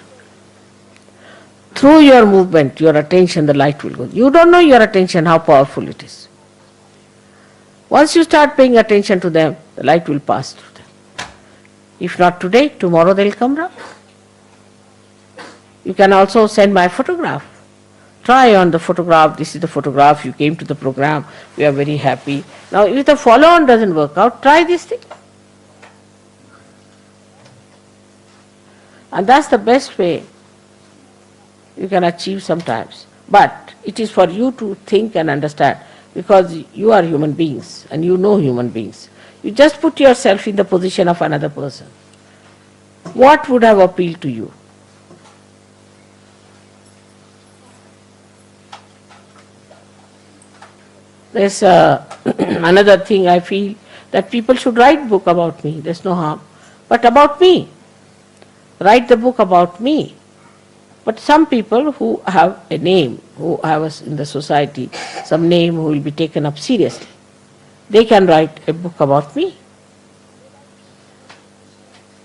Through your movement, your attention, the light will go. You don't know your attention, how powerful it is. Once you start paying attention to them, the light will pass through them. If not today, tomorrow they will come round. You can also send my photograph. Try on the photograph, this is the photograph, you came to the program, we are very happy. Now if the follow-on doesn't work out, try this thing. And that's the best way you can achieve sometimes. But it is for you to think and understand, because you are human beings and you know human beings. You just put yourself in the position of another person. What would have appealed to you? There's another thing I feel, that people should write book about me, there's no harm. But about me. Write the book about me. But some people who have a name, who have in the society some name, who will be taken up seriously, they can write a book about me.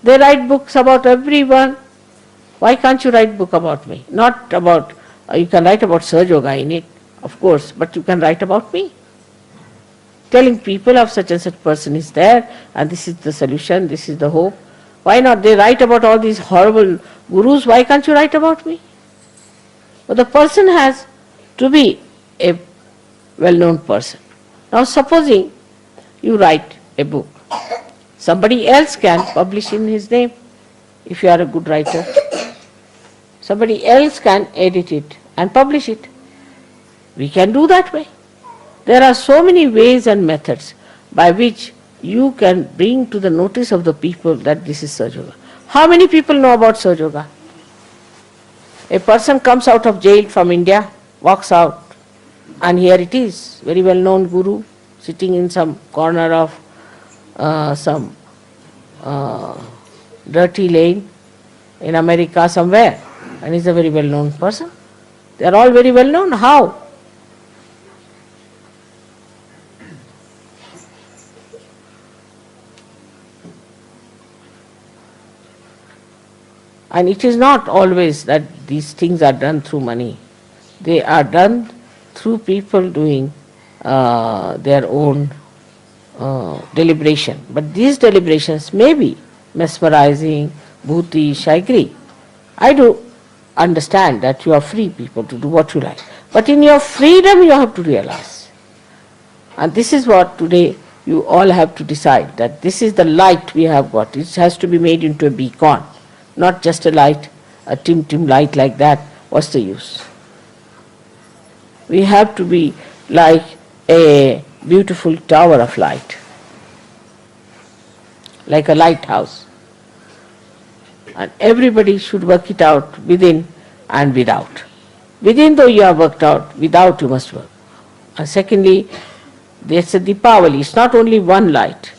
They write books about everyone. Why can't you write book about me? Not about, you can write about Sir Yoga in it, of course, but you can write about me. telling people of such and such person is there, and this is the solution, this is the hope. Why not? They write about all these horrible gurus, why can't you write about me? But the person has to be a well-known person. Now supposing you write a book, somebody else can publish in his name if you are a good writer. Somebody else can edit it and publish it. We can do that way. There are so many ways and methods by which you can bring to the notice of the people that this is Sahaja Yoga. How many people know about Sahaja Yoga? A person comes out of jail from India, walks out, and here it is, very well-known guru, sitting in some corner of some dirty lane in America somewhere, and he's a very well-known person. They are all very well-known. How? And it is not always that these things are done through money. They are done through people doing their own deliberation. But these deliberations may be mesmerizing, bhutish, I agree. I do understand that you are free people to do what you like. But in your freedom you have to realize. And this is what today you all have to decide, that this is the light we have got. It has to be made into a beacon. Not just a light, a dim light like that. What's the use? We have to be like a beautiful tower of light, like a lighthouse. And everybody should work it out within and without. Within, though you have worked out, without you must work. And secondly, there's a Deepavali. It's not only one light.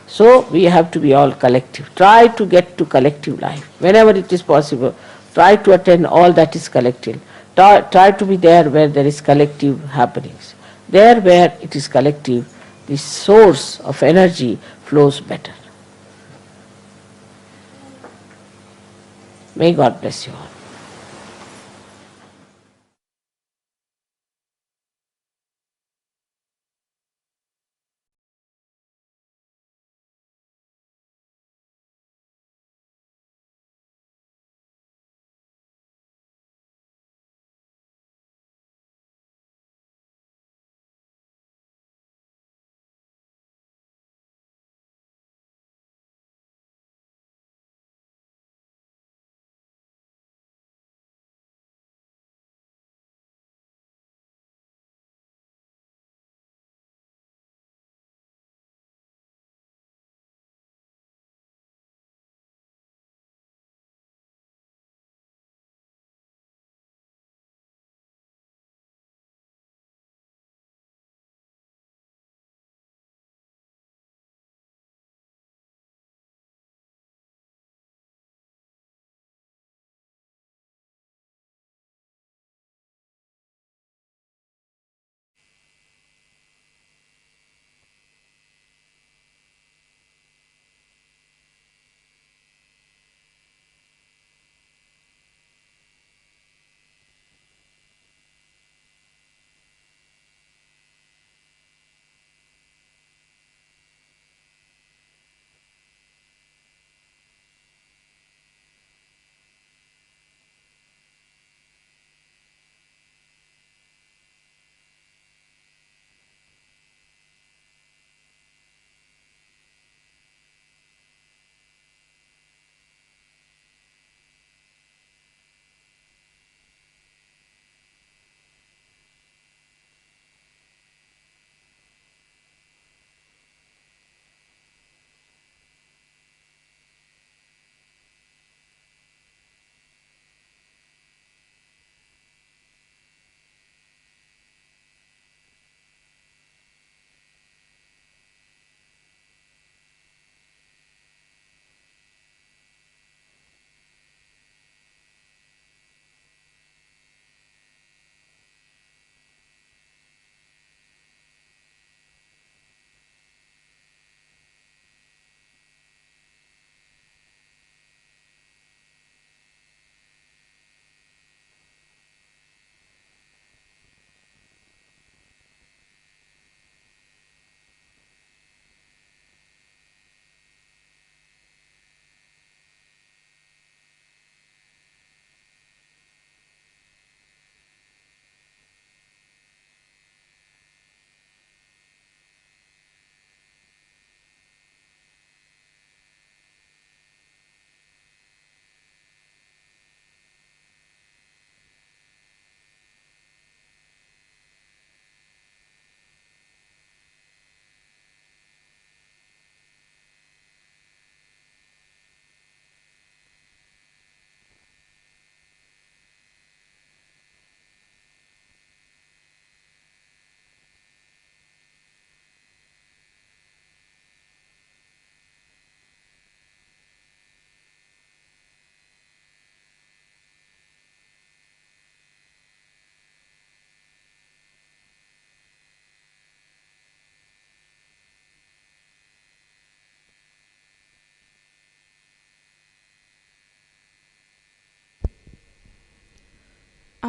So we have to be all collective. Try to get to collective life. Whenever it is possible, try to attend all that is collective. Try to be there where there is collective happenings. There where it is collective, the source of energy flows better. May God bless you all.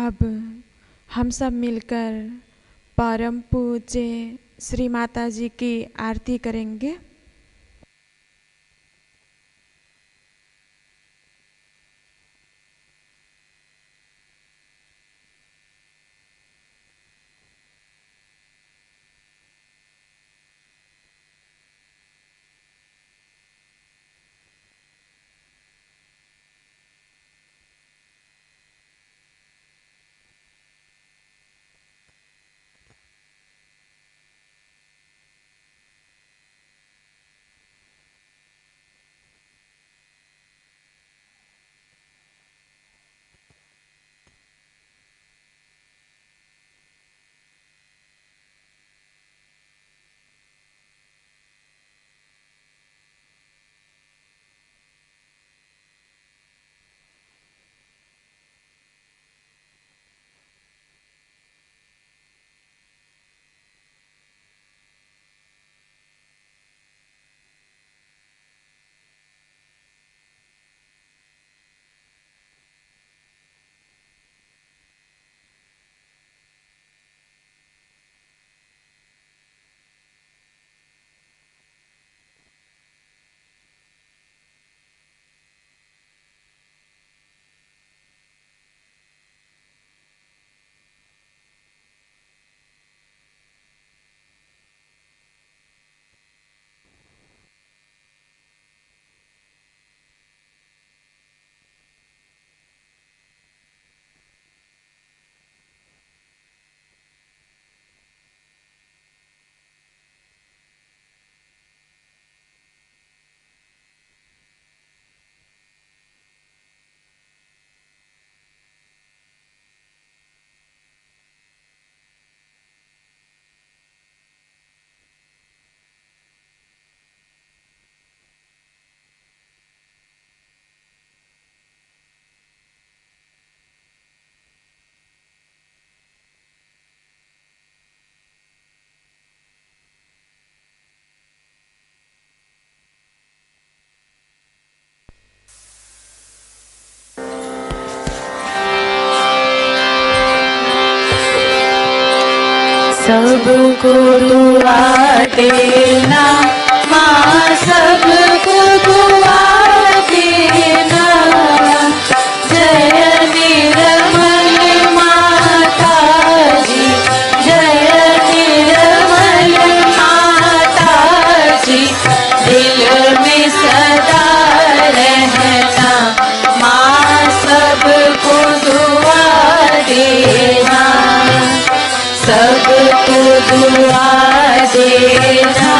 अब हम सब मिलकर परम पूज्य श्री माता जी की आरती करेंगे। सबको दुआ देना माँ, सबको दुआ देना। जय निर्मल माता जी, जय निर्मल माता जी। दिल में सदा रहना माँ, सबको दुआ देना, सबको दुआ देना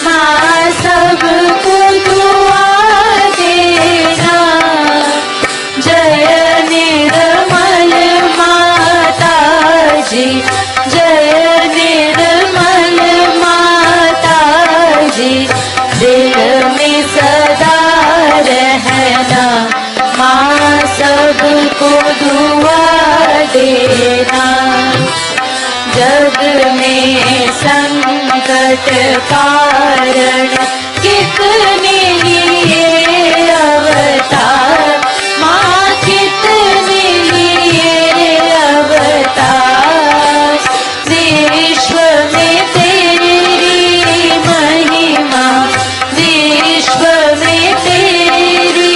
माँ, सबको दुआ देना। जय निर्मल माता जी, जय निर्मल माता जी। दिल में सदा रहना माँ, सबको दुआ देना। जग में संकट कारण कितने लिए अवतार माँ, कितने लिए अवतार। विश्व में तेरी महिमा, विश्व में तेरी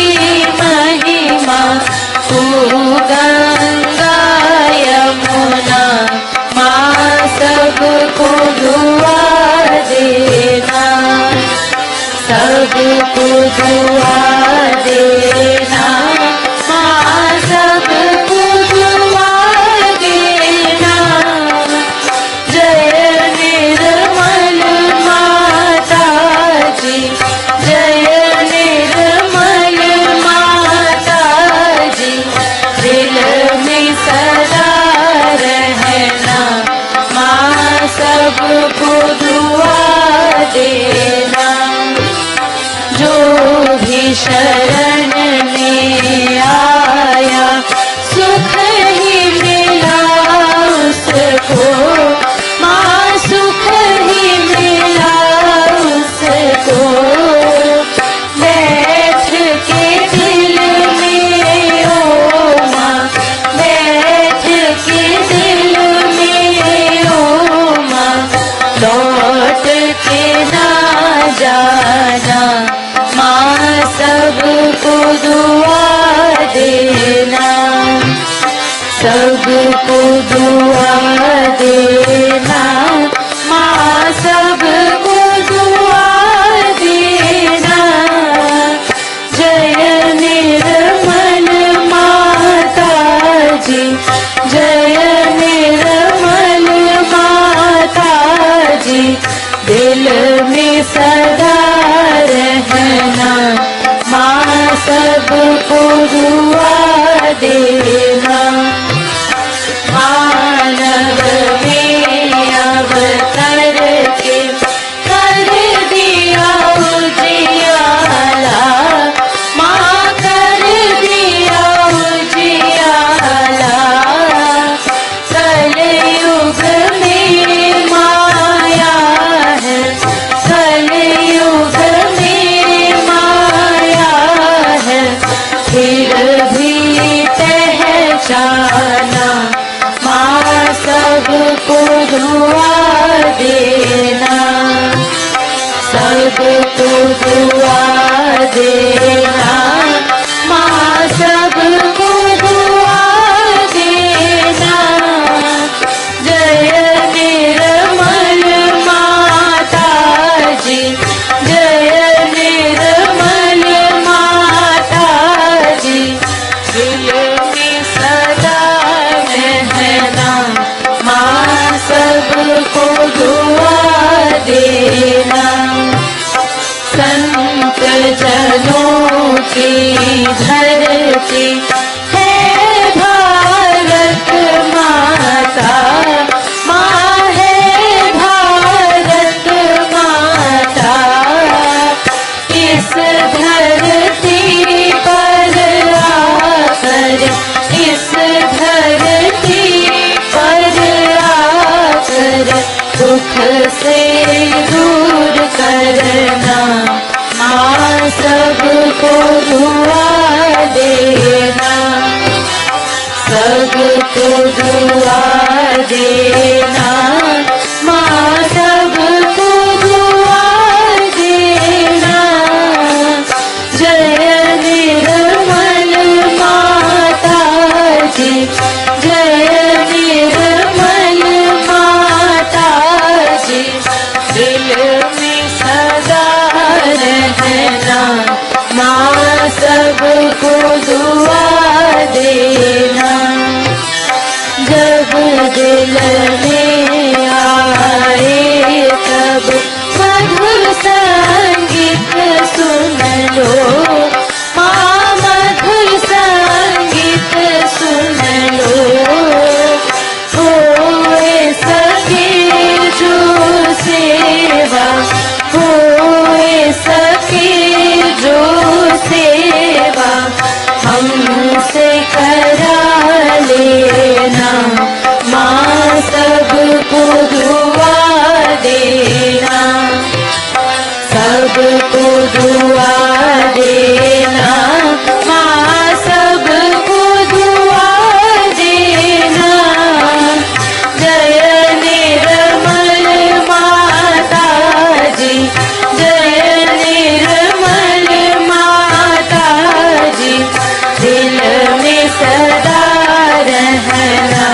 महिमा। तू गंगा यमुना माँ, सबको दुआ देना, सबको दुआ देना माँ, सबको दुआ देना। जय निर्मल माता जी, जय निर्मल माता जी। दिल में सदा रहना माँ, सबको दुआ देना। जो भी शरण में आया सुख ही मिला उसको माँ, सुख ही मिला उसको। बैठ के दिल में ओ माँ, बैठ सबको दुआ देना माँ, सबको दुआ देना। जय निर्मल माता जी, जय निर्मल माता जी, दिल में सदा रहना माँ, सबको दुआ देना। मानव में अवतर के कर दिया उजियाला, माँ कर दिया उजियाला। कलयुग में माया है, कलयुग में माया है, फिर भी पहचाना माँ, सबको दुआ देना, सबको दुआ देना माँ, सबको दुआ देना। जय निर्मल माता जी, जय निर्मल माता जी, दिल में सदा रहना माँ, सबको दुआ देना। संत जनों की धरती है भारत माता, माँ है भारत माता। इस धरती पर आकर, इस धरती पर आकर, दुख से दूर करना माँ, सबको दुआ देना, सबको दुआ देना माँ, सबको दुआ देना। जय निर्मल माता जी, जय निर्मल माता जी, दिल में सदा रहना माँ, सबको दुआ देना। जब दिल में आए तब मधुर संगीत सुन लो माँ, मधुर संगीत सुन लो। होए सके जो सेवा, होए सके जो सेवा, हमसे करा लेना माँ, सबको दुआ देना, सबको दुआ देना माँ, सबको दुआ देना। जय निर्मल माता जी, जय निर्मल माता जी, दिल में सदा रहना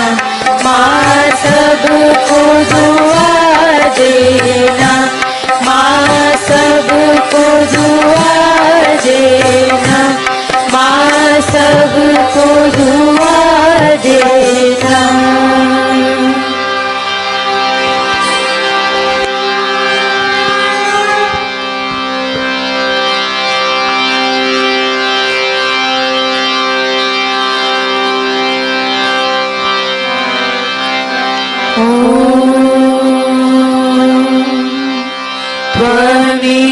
माँ, सबको दुआ देना माँ, सबको दुआ देना माँ, सबको दुआ देना।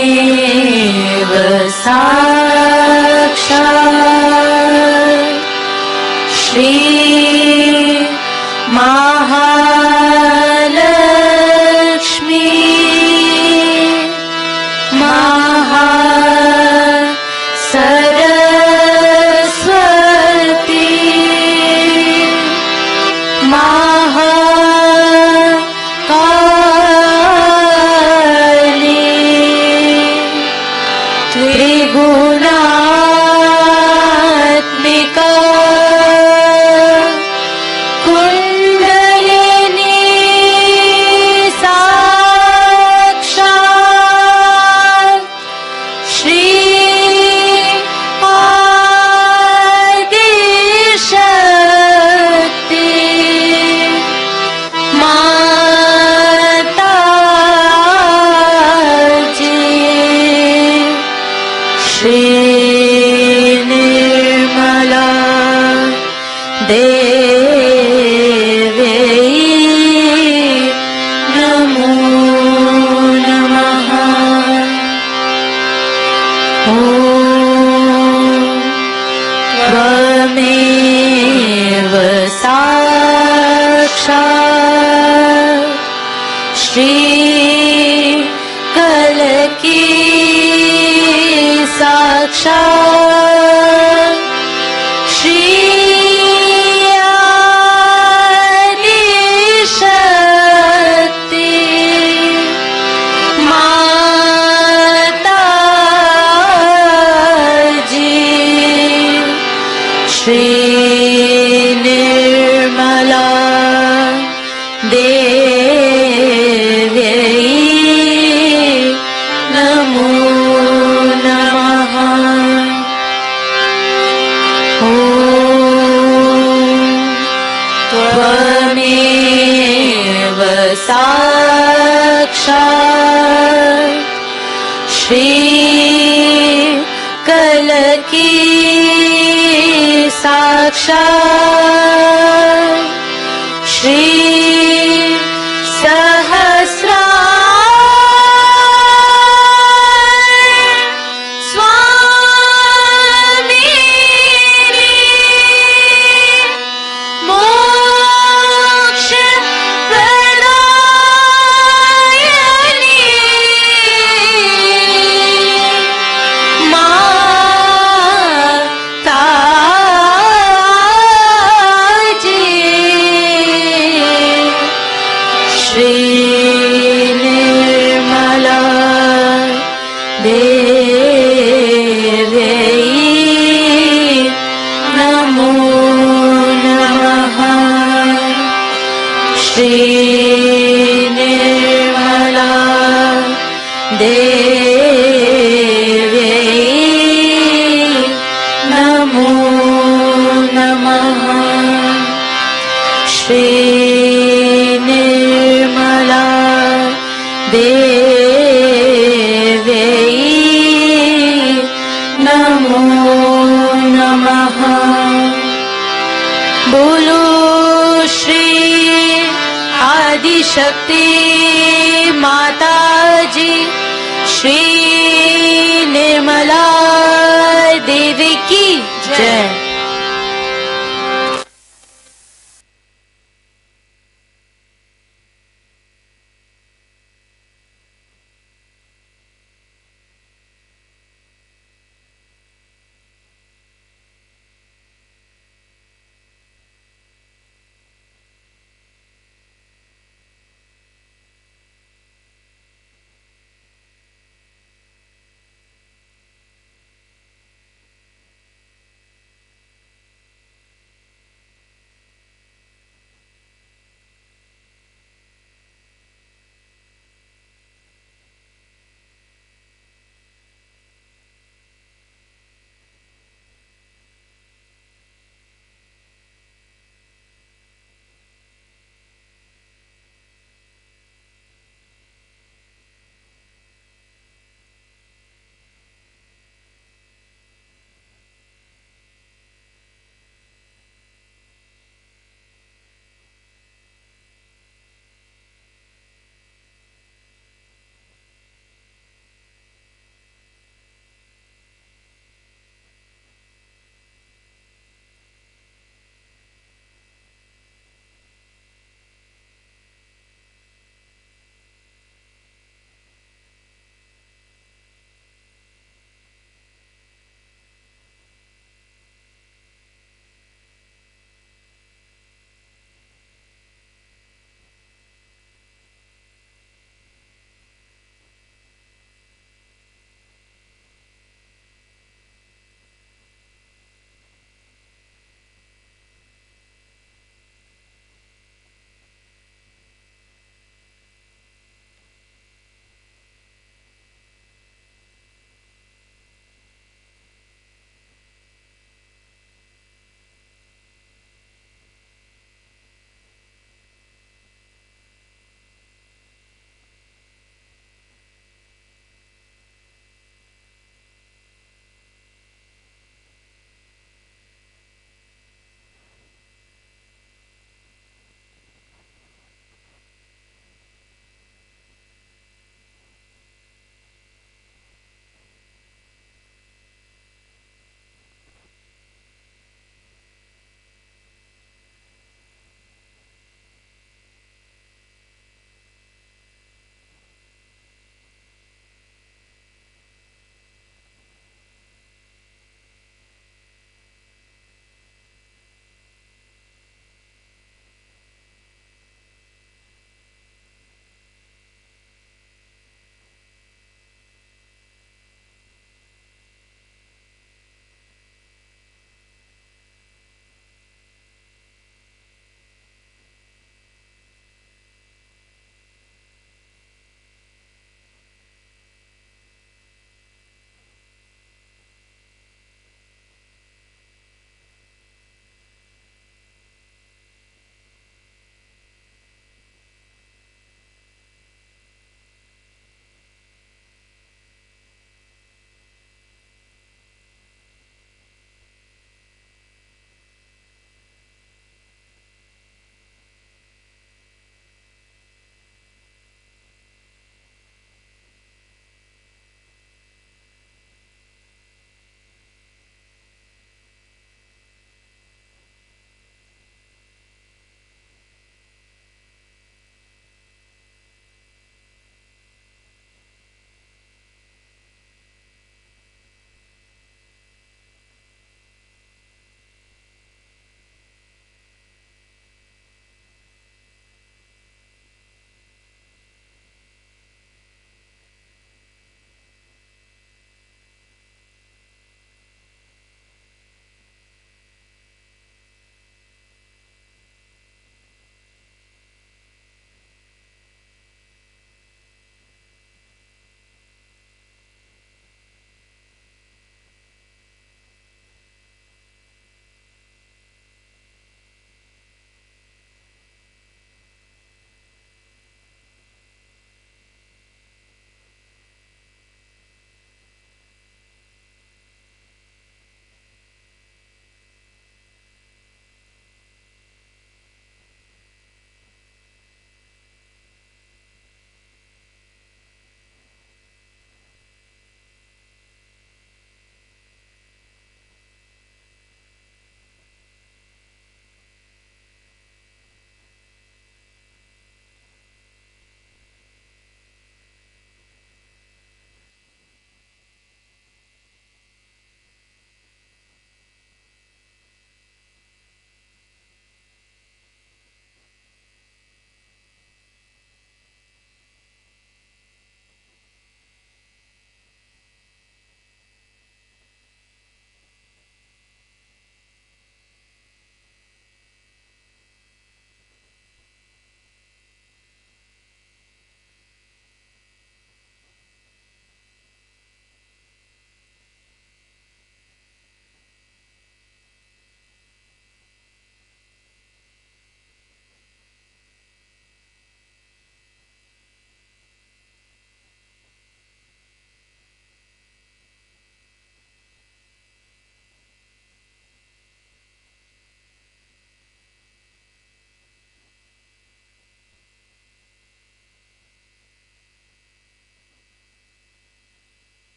त्वमेव साक्षात् Shri Mahalakshmi Saraswati त्रिगुणात्मिका Shri Nirmala Devi Namo Namaha. Om Tvameva Sakshat Shri Kalaki Sakshat Shri Adi Shakti Mataji Shri Nirmala Devi Namo Namaha. Om Tvameva Sakshat Shri Kalaki Sakshat Shri Sahasra Swami Moksha Pradayani Mataji Shri Nirmala Devi Namo Namaha. Shri Nirmala Devi Namo Namaha. Shri Nirmala Devi Namo Namaha. Bolo Shri Adi Shakti Mataji Shri Nirmala Devi ki Jai.